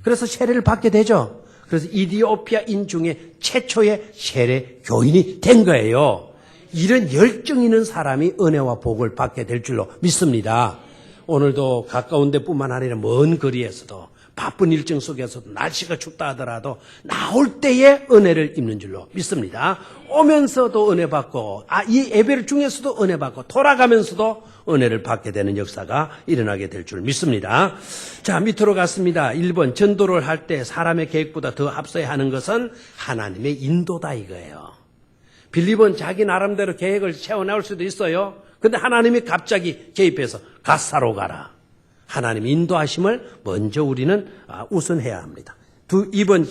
그래서 세례를 받게 되죠. 그래서 이디오피아인 중에 최초의 세례 교인이 된 거예요. 이런 열정 있는 사람이 은혜와 복을 받게 될 줄로 믿습니다. 오늘도 가까운 데뿐만 아니라 먼 거리에서도 바쁜 일정 속에서도 날씨가 춥다 하더라도 나올 때에 은혜를 입는 줄로 믿습니다. 오면서도 은혜 받고 이 예배 중에서도 은혜 받고 돌아가면서도 은혜를 받게 되는 역사가 일어나게 될 줄 믿습니다. 자, 밑으로 갔습니다. 1번 전도를 할 때 사람의 계획보다 더 앞서야 하는 것은 하나님의 인도다 이거예요. 빌립은 자기 나름대로 계획을 세워나올 수도 있어요. 근데 하나님이 갑자기 개입해서 가사로 가라. 하나님 인도하심을 먼저 우리는 우선해야 합니다. 2번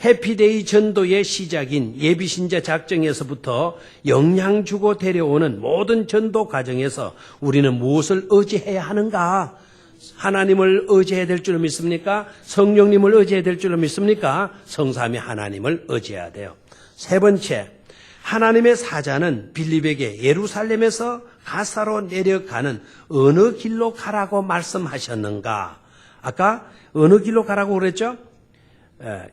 해피데이 전도의 시작인 예비신자 작정에서부터 영향 주고 데려오는 모든 전도 과정에서 우리는 무엇을 의지해야 하는가? 하나님을 의지해야 될 줄로 믿습니까? 성령님을 의지해야 될 줄로 믿습니까? 성삼위 하나님을 의지해야 돼요. 세 번째, 하나님의 사자는 빌립에게 예루살렘에서 가사로 내려가는 어느 길로 가라고 말씀하셨는가? 아까 어느 길로 가라고 그랬죠?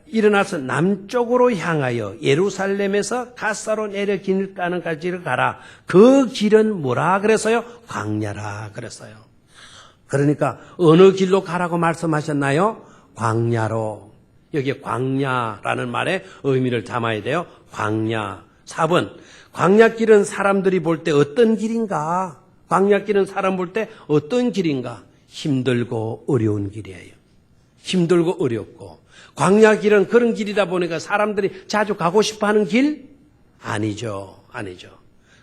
일어나서 남쪽으로 향하여 예루살렘에서 가사로 내려가는 길을 가라. 그 길은 뭐라 그랬어요? 광야라 그랬어요. 그러니까 어느 길로 가라고 말씀하셨나요? 광야로. 여기에 광야라는 말에 의미를 담아야 돼요. 광야. 4번 광야길은 사람들이 볼 때 어떤 길인가? 광야길은 사람 볼 때 어떤 길인가? 힘들고 어려운 길이에요. 힘들고 어렵고. 광야길은 그런 길이다 보니까 사람들이 자주 가고 싶어하는 길? 아니죠.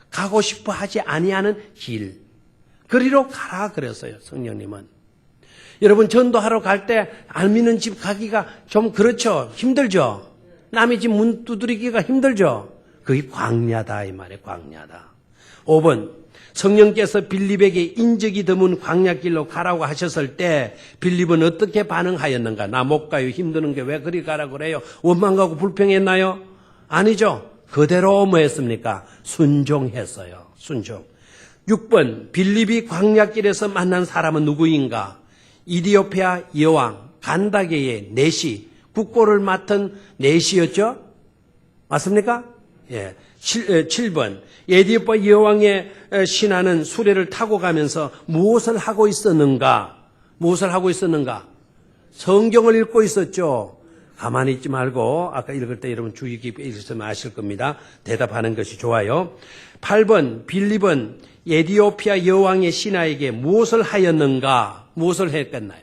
가고 싶어하지 아니하는 길. 그리로 가라 그랬어요. 성령님은. 여러분 전도하러 갈 때 안 믿는 집 가기가 좀 그렇죠. 힘들죠. 남의 집 문 두드리기가 힘들죠. 그게 광야다 이 말이에요. 광야다. 5번 성령께서 빌립에게 인적이 드문 광야길로 가라고 하셨을 때 빌립은 어떻게 반응하였는가? 나 못 가요. 힘드는 게 왜 그리 가라고 그래요? 원망하고 불평했나요? 아니죠. 그대로 뭐 했습니까? 순종했어요. 순종. 6번 빌립이 광야길에서 만난 사람은 누구인가? 이디오피아 여왕 간다게의 내시, 국고를 맡은 내시였죠? 맞습니까? 예. 7번 에디오피아 여왕의 신하는 수레를 타고 가면서 무엇을 하고 있었는가? 성경을 읽고 있었죠. 가만히 있지 말고 아까 읽을 때 여러분 주의 깊게 읽으시면 아실 겁니다. 대답하는 것이 좋아요. 8번 빌립은 에디오피아 여왕의 신하에게 무엇을 하였는가? 무엇을 했겠나요?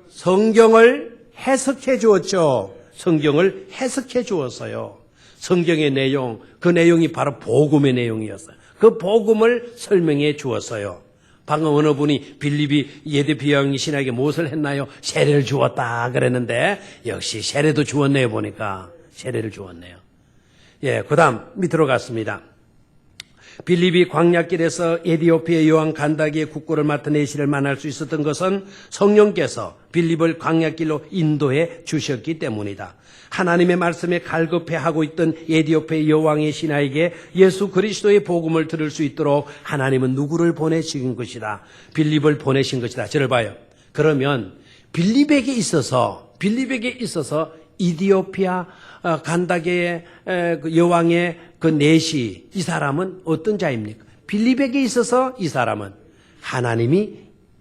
성경을 해석해 주었죠. 성경을 해석해 주었어요. 성경의 내용, 그 내용이 바로 복음의 내용이었어요. 그 복음을 설명해 주었어요. 방금 어느 분이 빌립이 에디오피아 여왕의 신하에게 무엇을 했나요? 세례를 주었다 그랬는데 역시 세례도 주었네요. 보니까 세례를 주었네요. 예, 그다음 밑으로 갔습니다. 빌립이 광야길에서 에디오피아 여왕 간다기의 국고를 맡은 내시를 만날 수 있었던 것은 성령께서 빌립을 광야길로 인도해 주셨기 때문이다. 하나님의 말씀에 갈급해하고 있던 에디오피아 여왕의 신하에게 예수 그리스도의 복음을 들을 수 있도록 하나님은 누구를 보내신 것이다. 빌립을 보내신 것이다. 저를 봐요. 그러면 빌립에게 있어서 이디오피아 간다게의 여왕의 그 내시, 이 사람은 어떤 자입니까? 빌립에게 있어서 이 사람은 하나님이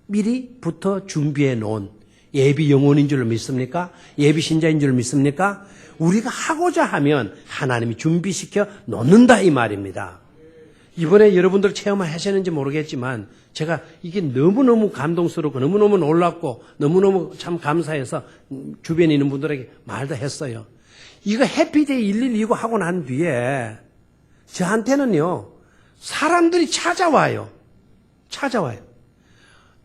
미리부터 준비해 놓은 예비 영혼인 줄 믿습니까? 예비 신자인 줄 믿습니까? 우리가 하고자 하면 하나님이 준비시켜 놓는다 이 말입니다. 이번에 여러분들 체험하셨는지 모르겠지만 제가 이게 너무너무 감동스럽고 너무너무 놀랍고 너무너무 참 감사해서 주변에 있는 분들에게 말도 했어요. 이거 해피데이 112고 하고 난 뒤에 저한테는요 사람들이 찾아와요.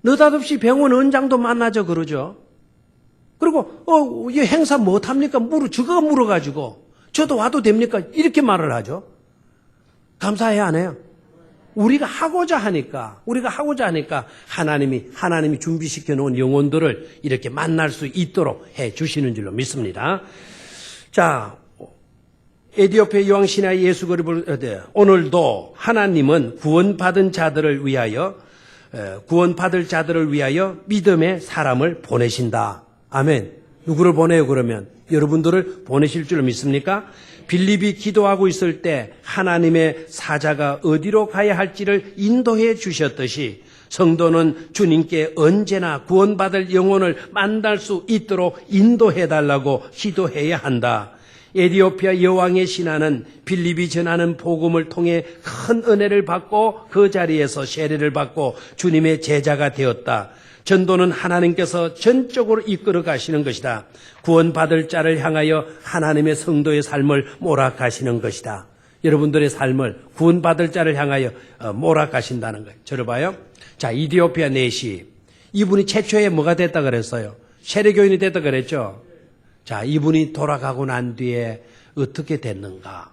느닷없이 병원 원장도 만나죠 그러죠. 그리고 이 행사 못합니까? 저거 물어가지고 저도 와도 됩니까? 이렇게 말을 하죠. 감사해야 안 해요? 우리가 하고자 하니까 하나님이 준비시켜 놓은 영혼들을 이렇게 만날 수 있도록 해 주시는 줄로 믿습니다. 자, 에디오피아 여왕 신하의 예수 그리스도를 오늘도 하나님은 구원받을 자들을 위하여 믿음의 사람을 보내신다. 아멘. 누구를 보내요 그러면? 여러분들을 보내실 줄 믿습니까? 빌립이 기도하고 있을 때 하나님의 사자가 어디로 가야 할지를 인도해 주셨듯이 성도는 주님께 언제나 구원받을 영혼을 만날 수 있도록 인도해 달라고 기도해야 한다. 에디오피아 여왕의 신하는 빌립이 전하는 복음을 통해 큰 은혜를 받고 그 자리에서 세례를 받고 주님의 제자가 되었다. 전도는 하나님께서 전적으로 이끌어 가시는 것이다. 구원받을 자를 향하여 하나님의 성도의 삶을 몰아가시는 것이다. 여러분들의 삶을 구원받을 자를 향하여 몰아가신다는 거예요. 저를 봐요. 자, 이디오피아 내시. 이분이 최초에 뭐가 됐다 그랬어요? 세례교인이 됐다 그랬죠? 자, 이분이 돌아가고 난 뒤에 어떻게 됐는가?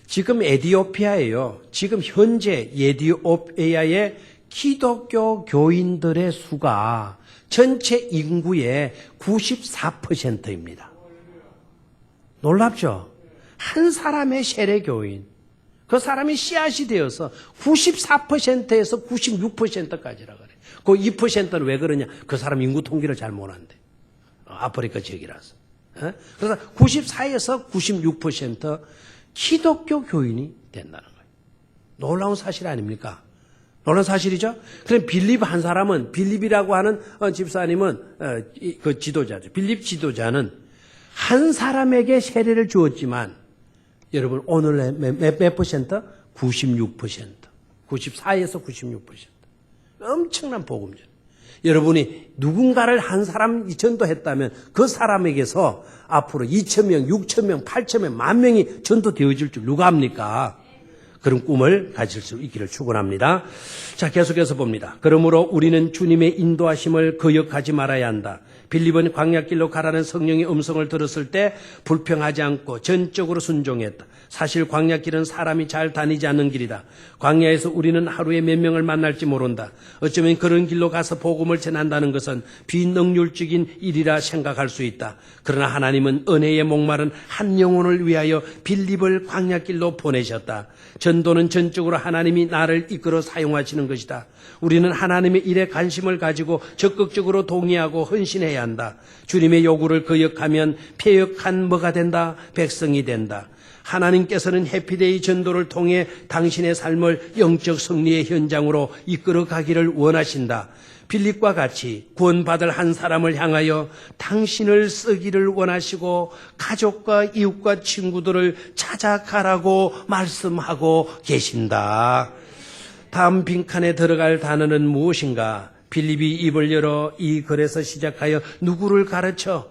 지금 에디오피아예요. 지금 현재 에디오피아의 기독교 교인들의 수가 전체 인구의 94%입니다. 놀랍죠? 한 사람의 세례교인, 그 사람이 씨앗이 되어서 94%에서 96%까지라 그래요. 그 2%는 왜 그러냐? 그 사람 인구 통계를 잘 못한대. 아프리카 지역이라서. 그래서 94에서 96% 기독교 교인이 된다는 거예요. 놀라운 사실 아닙니까? 놀라운 사실이죠? 그럼 빌립 한 사람은, 빌립이라고 하는 집사님은 그 지도자죠. 빌립 지도자는 한 사람에게 세례를 주었지만 여러분 오늘 몇 퍼센트? 96%. 94에서 96%. 엄청난 복음전. 여러분이 누군가를 한 사람 전도했다면 그 사람에게서 앞으로 2,000명, 6,000명, 8,000명, 10,000명이 전도되어질 줄 누가 합니까? 그런 꿈을 가질 수 있기를 축원합니다. 자, 계속해서 봅니다. 그러므로 우리는 주님의 인도하심을 거역하지 말아야 한다. 빌립은 광야길로 가라는 성령의 음성을 들었을 때 불평하지 않고 전적으로 순종했다. 사실 광야길은 사람이 잘 다니지 않는 길이다. 광야에서 우리는 하루에 몇 명을 만날지 모른다. 어쩌면 그런 길로 가서 복음을 전한다는 것은 비능률적인 일이라 생각할 수 있다. 그러나 하나님은 은혜의 목마른 한 영혼을 위하여 빌립을 광야길로 보내셨다. 전도는 전적으로 하나님이 나를 이끌어 사용하시는 것이다. 우리는 하나님의 일에 관심을 가지고 적극적으로 동의하고 헌신해야 한다. 주님의 요구를 거역하면 패역한 뭐가 된다? 백성이 된다. 하나님께서는 해피데이 전도를 통해 당신의 삶을 영적 승리의 현장으로 이끌어 가기를 원하신다. 빌립과 같이 구원받을 한 사람을 향하여 당신을 쓰기를 원하시고 가족과 이웃과 친구들을 찾아가라고 말씀하고 계신다. 다음 빈칸에 들어갈 단어는 무엇인가? 빌립이 입을 열어 이 글에서 시작하여 누구를 가르쳐?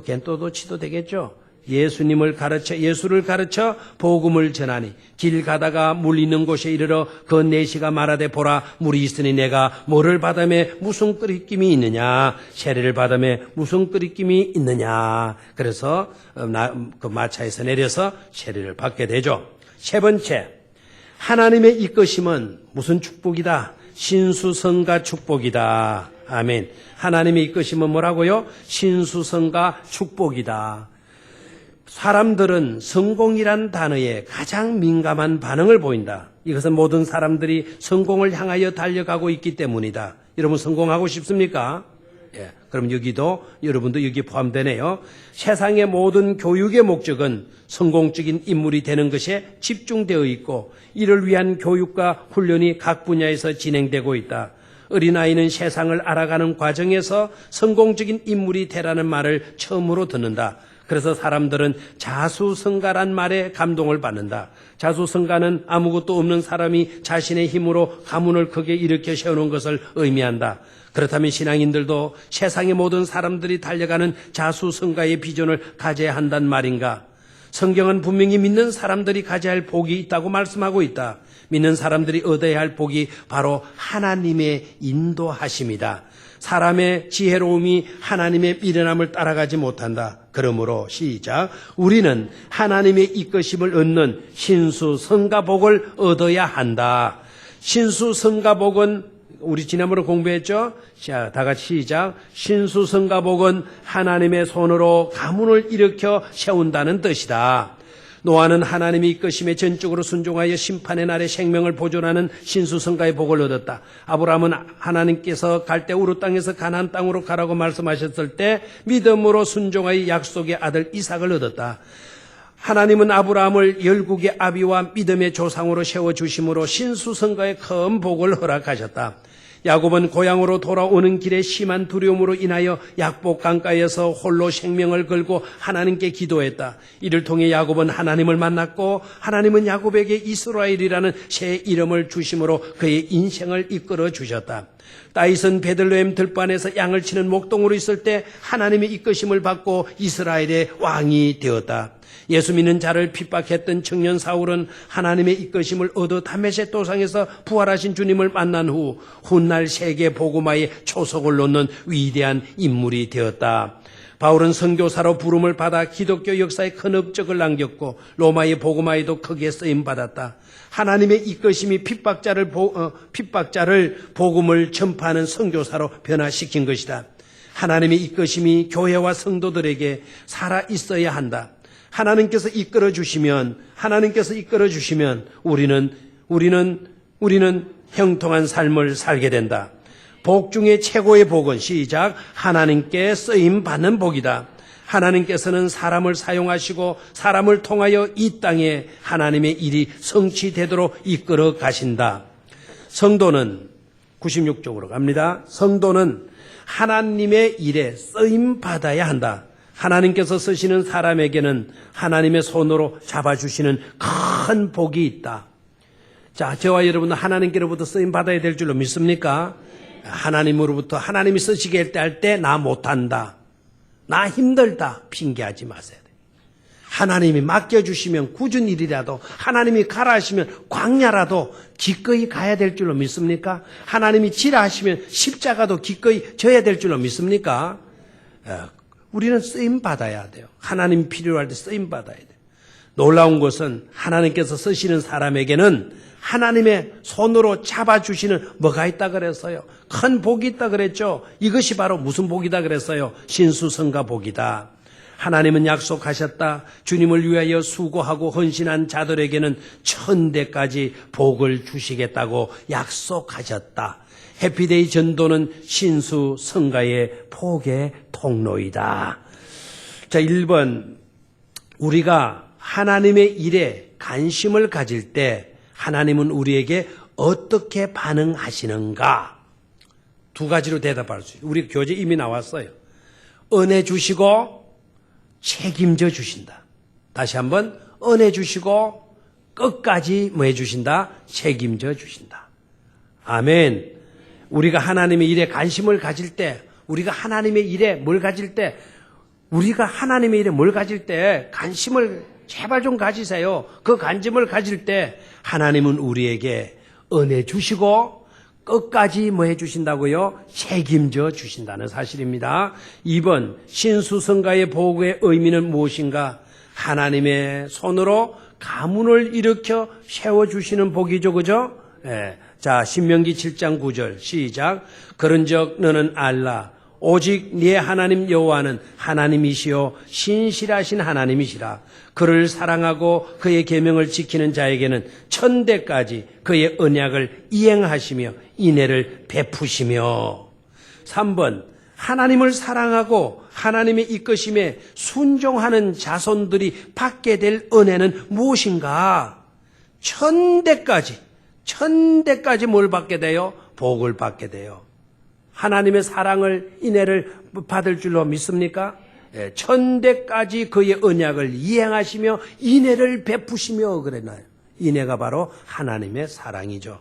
겐또도 치도 되겠죠? 예수를 가르쳐 복음을 전하니 길 가다가 물 있는 곳에 이르러 그 내시가 말하되 보라 물이 있으니 내가 뭐를 받음에 무슨 끓임이 있느냐 세례를 받음에 무슨 끓임이 있느냐. 그래서 그 마차에서 내려서 세례를 받게 되죠. 세 번째, 하나님의 이끄심은 무슨 축복이다? 신수성가 축복이다. 아멘. 하나님의 이끄심은 뭐라고요? 신수성가 축복이다. 사람들은 성공이란 단어에 가장 민감한 반응을 보인다. 이것은 모든 사람들이 성공을 향하여 달려가고 있기 때문이다. 여러분 성공하고 싶습니까? 예. 그럼 여러분도 여기 포함되네요. 세상의 모든 교육의 목적은 성공적인 인물이 되는 것에 집중되어 있고 이를 위한 교육과 훈련이 각 분야에서 진행되고 있다. 어린아이는 세상을 알아가는 과정에서 성공적인 인물이 되라는 말을 처음으로 듣는다. 그래서 사람들은 자수성가란 말에 감동을 받는다. 자수성가는 아무것도 없는 사람이 자신의 힘으로 가문을 크게 일으켜 세우는 것을 의미한다. 그렇다면 신앙인들도 세상의 모든 사람들이 달려가는 자수성가의 비전을 가져야 한단 말인가? 성경은 분명히 믿는 사람들이 가져야 할 복이 있다고 말씀하고 있다. 믿는 사람들이 얻어야 할 복이 바로 하나님의 인도하심이다. 사람의 지혜로움이 하나님의 미련함을 따라가지 못한다. 그러므로 시작. 우리는 하나님의 이끄심을 얻는 신수성가복을 얻어야 한다. 신수성가복은 우리 지난번에 공부했죠? 자, 다 같이 시작. 신수성가복은 하나님의 손으로 가문을 일으켜 세운다는 뜻이다. 노아는 하나님의 이끄심에 전적으로 순종하여 심판의 날에 생명을 보존하는 신수성가의 복을 얻었다. 아브라함은 하나님께서 갈대우르 땅에서 가나안 땅으로 가라고 말씀하셨을 때 믿음으로 순종하여 약속의 아들 이삭을 얻었다. 하나님은 아브라함을 열국의 아비와 믿음의 조상으로 세워주심으로 신수성가의 큰 복을 허락하셨다. 야곱은 고향으로 돌아오는 길에 심한 두려움으로 인하여 약복 강가에서 홀로 생명을 걸고 하나님께 기도했다. 이를 통해 야곱은 하나님을 만났고 하나님은 야곱에게 이스라엘이라는 새 이름을 주심으로 그의 인생을 이끌어 주셨다. 다윗은 베들레헴 들판에서 양을 치는 목동으로 있을 때 하나님의 이끄심을 받고 이스라엘의 왕이 되었다. 예수 믿는 자를 핍박했던 청년 사울은 하나님의 이끄심을 얻어 다메섹 도상에서 부활하신 주님을 만난 후 훗날 세계 복음화의 초석을 놓는 위대한 인물이 되었다. 바울은 선교사로 부름을 받아 기독교 역사에 큰 업적을 남겼고 로마의 복음화에도 크게 쓰임받았다. 하나님의 이끄심이 핍박자를 복음을 전파하는 선교사로 변화시킨 것이다. 하나님의 이끄심이 교회와 성도들에게 살아 있어야 한다. 하나님께서 이끌어 주시면 우리는 형통한 삶을 살게 된다. 복 중에 최고의 복은 시작. 하나님께 쓰임 받는 복이다. 하나님께서는 사람을 사용하시고 사람을 통하여 이 땅에 하나님의 일이 성취되도록 이끌어 가신다. 성도는 96쪽으로 갑니다. 성도는 하나님의 일에 쓰임 받아야 한다. 하나님께서 쓰시는 사람에게는 하나님의 손으로 잡아주시는 큰 복이 있다. 자, 저와 여러분은 하나님께로부터 쓰임 받아야 될 줄로 믿습니까? 하나님으로부터 하나님이 쓰시게 할 때 나 못한다, 나 힘들다 핑계하지 마세요. 하나님이 맡겨주시면 굳은 일이라도, 하나님이 가라 하시면 광야라도 기꺼이 가야 될 줄로 믿습니까? 하나님이 지라 하시면 십자가도 기꺼이 져야 될 줄로 믿습니까? 우리는 쓰임 받아야 돼요. 하나님 필요할 때 쓰임 받아야 돼요. 놀라운 것은 하나님께서 쓰시는 사람에게는 하나님의 손으로 잡아주시는 뭐가 있다 그랬어요? 큰 복이 있다 그랬죠? 이것이 바로 무슨 복이다 그랬어요? 신수성가 복이다. 하나님은 약속하셨다. 주님을 위하여 수고하고 헌신한 자들에게는 1000대까지 복을 주시겠다고 약속하셨다. 해피데이 전도는 신수성가의 복의 통로이다. 자, 1번. 우리가 하나님의 일에 관심을 가질 때 하나님은 우리에게 어떻게 반응하시는가? 두 가지로 대답할 수 있어요. 우리 교재 이미 나왔어요. 은혜 주시고 책임져 주신다. 다시 한번, 은혜 주시고 끝까지 뭐 해주신다? 책임져 주신다. 아멘. 우리가 하나님의 일에 관심을 가질 때, 우리가 하나님의 일에 뭘 가질 때 관심을 제발 좀 가지세요. 그 관심을 가질 때 하나님은 우리에게 은혜 주시고 끝까지 뭐 해주신다고요? 책임져 주신다는 사실입니다. 2번, 신수성가의 복의 의미는 무엇인가? 하나님의 손으로 가문을 일으켜 세워주시는 복이죠. 그죠? 예. 자, 신명기 7장 9절 시작. 그런즉 너는 알라. 오직 네 하나님 여호와는 하나님이시요 신실하신 하나님이시라. 그를 사랑하고 그의 계명을 지키는 자에게는 천대까지 그의 언약을 이행하시며 인애를 베푸시며. 3번 하나님을 사랑하고 하나님의 이끄심에 순종하는 자손들이 받게 될 은혜는 무엇인가? 천대까지 뭘 받게 돼요? 복을 받게 돼요. 하나님의 사랑을 인애를 받을 줄로 믿습니까? 예, 천대까지 그의 언약을 이행하시며 인애를 베푸시며 그랬나요? 인애가 바로 하나님의 사랑이죠.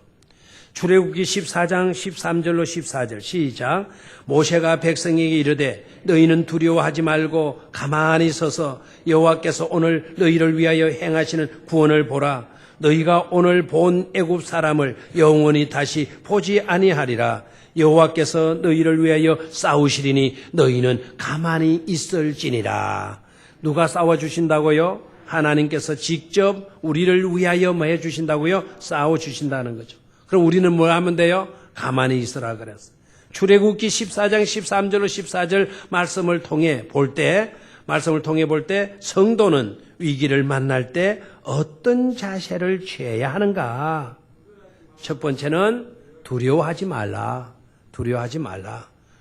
출애굽기 14장 13절로 14절 시작. 모세가 백성에게 이르되 너희는 두려워하지 말고 가만히 서서 여호와께서 오늘 너희를 위하여 행하시는 구원을 보라. 너희가 오늘 본 애굽 사람을 영원히 다시 보지 아니하리라. 여호와께서 너희를 위하여 싸우시리니 너희는 가만히 있을지니라. 누가 싸워주신다고요? 하나님께서 직접 우리를 위하여 뭐 해주신다고요? 싸워주신다는 거죠. 그럼 우리는 뭘 하면 돼요? 가만히 있으라 그랬어요. 출애굽기 14장 13절로 14절 말씀을 통해 볼 때 성도는 위기를 만날 때 어떤 자세를 취해야 하는가? 첫 번째는 두려워하지 말라.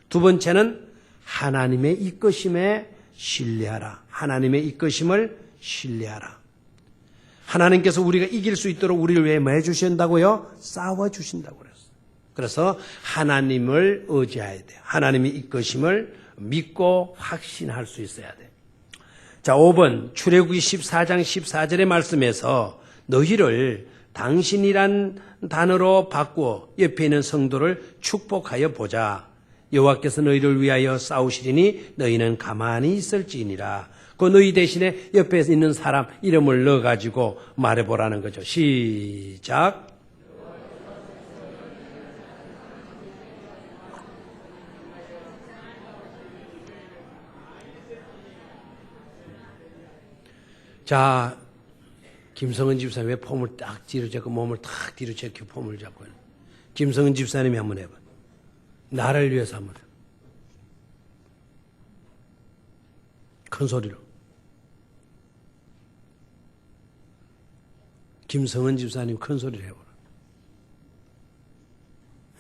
두 번째는 하나님의 이끄심에 신뢰하라. 하나님의 이끄심을 신뢰하라. 하나님께서 우리가 이길 수 있도록 우리를 왜 뭐 해주신다고요? 싸워주신다고 그랬어요. 그래서 하나님을 의지해야 돼요. 하나님의 이끄심을 믿고 확신할 수 있어야 돼요. 자, 5번 출애굽기 14장 14절의 말씀에서 너희를 당신이란 단어로 바꾸어 옆에 있는 성도를 축복하여 보자. 여호와께서 너희를 위하여 싸우시리니 너희는 가만히 있을지니라. 그 너희 대신에 옆에 있는 사람 이름을 넣어가지고 말해보라는 거죠. 시작. 자, 김성은 집사님 왜 폼을 딱 뒤로 잡고 몸을 탁 뒤로 제껴 폼을 잡고 있는? 김성은 집사님이 한번 해봐. 나를 위해서 한번 해봐. 큰 소리로. 김성은 집사님 큰 소리로 해보라.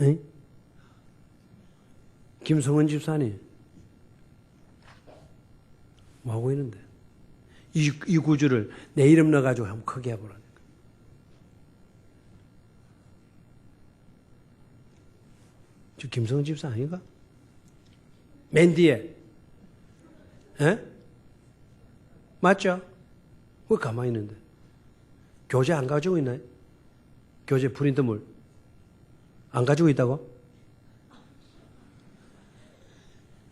응? 김성은 집사님 뭐 하고 있는데? 이 구주를 내 이름 넣어가지고 한번 크게 해보라니까. 저 김성은 집사 아닌가? 맨 뒤에. 에? 맞죠? 왜 가만히 있는데? 교재 안 가지고 있나요? 교재 프린트물 안 가지고 있다고?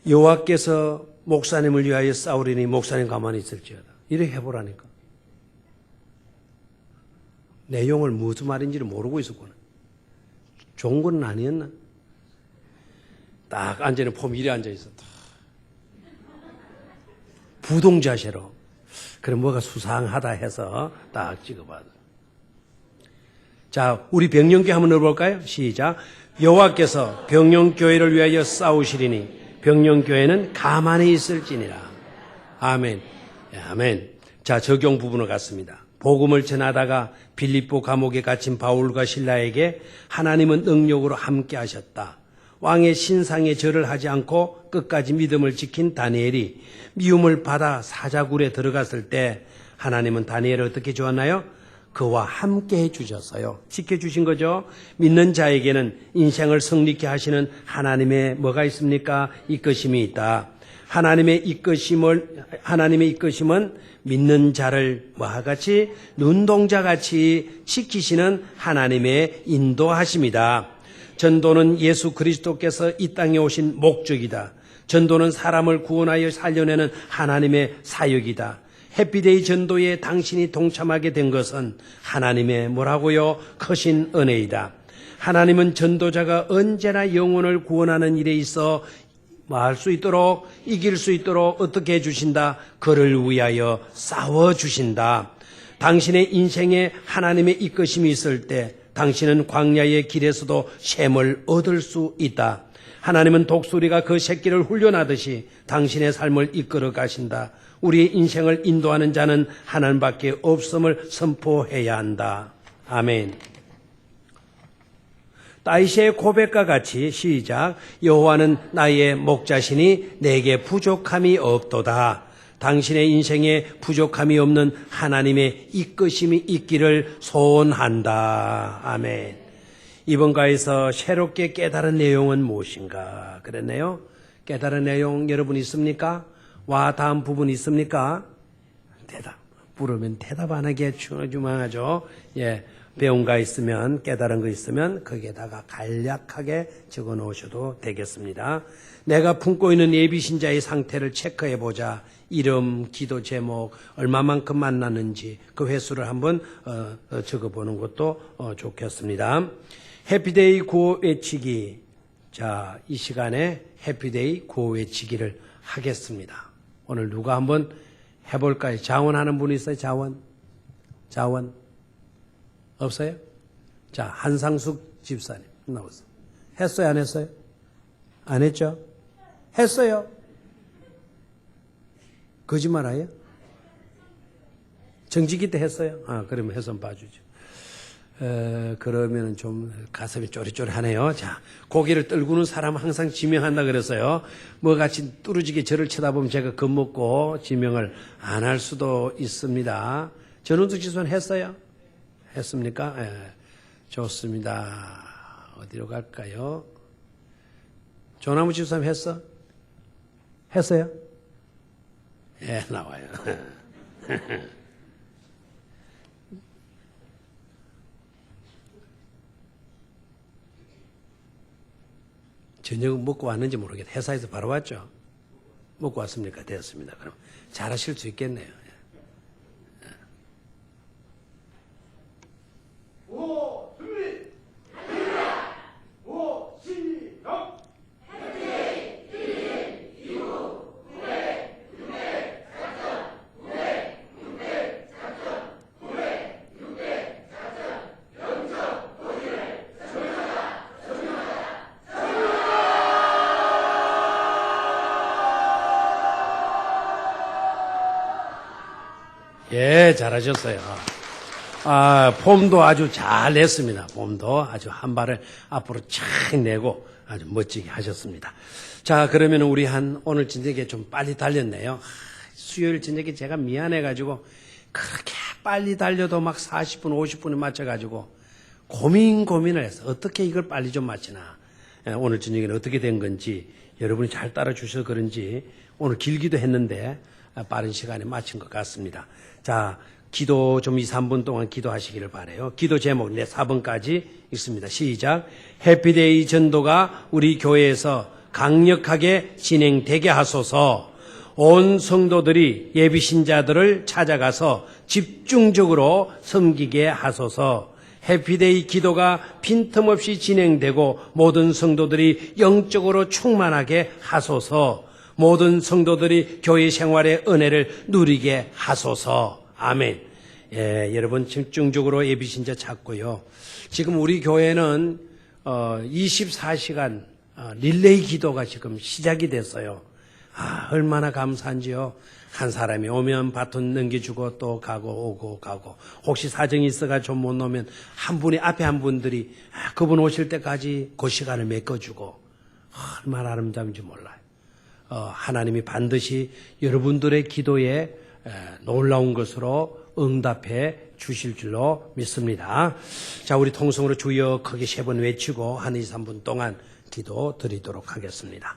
여호와께서 목사님을 위하여 싸우리니 목사님 가만히 있을지어다. 이렇게 해보라니까. 내용을 무슨 말인지를 모르고 있었구나. 좋은 건 아니었나? 딱 앉아있는 폼 이래 앉아있었다. 부동자세로. 그럼 뭐가 수상하다 해서 딱 찍어봐. 자, 우리 병영교회 한번 넣어볼까요? 시작. 여호와께서 병영교회를 위하여 싸우시리니 병영교회는 가만히 있을지니라. 아멘. 아멘. 자, 적용 부분으로 갔습니다. 복음을 전하다가 빌립보 감옥에 갇힌 바울과 실라에게 하나님은 능력으로 함께 하셨다. 왕의 신상에 절을 하지 않고 끝까지 믿음을 지킨 다니엘이 미움을 받아 사자굴에 들어갔을 때 하나님은 다니엘을 어떻게 주었나요? 그와 함께 해주셨어요. 지켜주신 거죠. 믿는 자에게는 인생을 승리케 하시는 하나님의 뭐가 있습니까? 이끄심이 있다. 하나님의 이끄심은 믿는 자를 뭐와 같이 눈동자같이 지키시는 하나님의 인도하심이다. 전도는 예수 그리스도께서 이 땅에 오신 목적이다. 전도는 사람을 구원하여 살려내는 하나님의 사역이다. 해피데이 전도에 당신이 동참하게 된 것은 하나님의 뭐라고요? 크신 은혜이다. 하나님은 전도자가 언제나 영혼을 구원하는 일에 있어 할 수 있도록 이길 수 있도록 어떻게 해주신다? 그를 위하여 싸워주신다. 당신의 인생에 하나님의 이끄심이 있을 때 당신은 광야의 길에서도 셈을 얻을 수 있다. 하나님은 독수리가 그 새끼를 훈련하듯이 당신의 삶을 이끌어 가신다. 우리의 인생을 인도하는 자는 하나님밖에 없음을 선포해야 한다. 아멘. 다윗의 고백과 같이 시작. 여호와는 나의 목자시니 내게 부족함이 없도다. 당신의 인생에 부족함이 없는 하나님의 이끄심이 있기를 소원한다. 아멘. 이번 과에서 새롭게 깨달은 내용은 무엇인가 그랬네요. 깨달은 내용 여러분 있습니까? 와 다음 부분 있습니까? 대답. 물으면 대답 안 하기에 주망하죠. 예. 배운 거 있으면 깨달은 거 있으면 거기에다가 간략하게 적어 놓으셔도 되겠습니다. 내가 품고 있는 예비신자의 상태를 체크해 보자. 이름, 기도 제목, 얼마만큼 만났는지 그 횟수를 한번 적어보는 것도 좋겠습니다. 해피데이 구호 외치기. 자, 이 시간에 해피데이 구호 외치기를 하겠습니다. 오늘 누가 한번 해볼까요? 자원하는 분 있어요? 자원? 없어요? 자, 한상숙 집사님 나오세요. 했어요? 안 했어요? 안 했죠? 했어요? 거짓말해요? 정직이 때 했어요? 그러면 해서 봐주죠. 그러면 좀 가슴이 쪼릿쪼릿하네요. 자, 고개를 떨구는 사람 항상 지명한다 그랬어요. 뭐 같이 뚫어지게 저를 쳐다보면 제가 겁먹고 지명을 안 할 수도 있습니다. 전원숙 집사님 했어요? 했습니까? 예, 좋습니다. 어디로 갈까요? 조나무 집사님 했어? 했어요? 예, 나와요. 저녁 먹고 왔는지 모르겠다. 회사에서 바로 왔죠? 먹고 왔습니까? 됐습니다. 그럼 잘하실 수 있겠네요. 예, 잘하셨어요. 폼도 아주 잘 냈습니다. 폼도 아주 한 발을 앞으로 착 내고 아주 멋지게 하셨습니다. 자, 그러면 우리 오늘 저녁에 좀 빨리 달렸네요. 수요일 저녁에 제가 미안해가지고 그렇게 빨리 달려도 막 40분, 50분에 맞춰가지고 고민을 해서 어떻게 이걸 빨리 좀 마치나. 오늘 저녁에는 어떻게 된 건지 여러분이 잘 따라주셔서 그런지 오늘 길기도 했는데 빠른 시간에 마친 것 같습니다. 자, 기도 좀 2, 3분 동안 기도하시기를 바라요. 기도 제목 4번까지 읽습니다. 시작. 해피데이 전도가 우리 교회에서 강력하게 진행되게 하소서. 온 성도들이 예비신자들을 찾아가서 집중적으로 섬기게 하소서. 해피데이 기도가 빈틈없이 진행되고 모든 성도들이 영적으로 충만하게 하소서. 모든 성도들이 교회 생활의 은혜를 누리게 하소서. 아멘. 예, 여러분 집중적으로 예비신자 찾고요. 지금 우리 교회는 24시간 릴레이 기도가 지금 시작이 됐어요. 얼마나 감사한지요. 한 사람이 오면 바톤 넘겨주고 또 가고 오고 가고, 혹시 사정이 있어가 좀 못 오면 한 분이 앞에 한 분들이 그분 오실 때까지 그 시간을 메꿔주고, 얼마나 아름다운지 몰라요. 하나님이 반드시 여러분들의 기도에 놀라운 것으로 응답해 주실 줄로 믿습니다. 자, 우리 통성으로 주여 크게 3번 외치고 1, 2, 3분 동안 기도 드리도록 하겠습니다.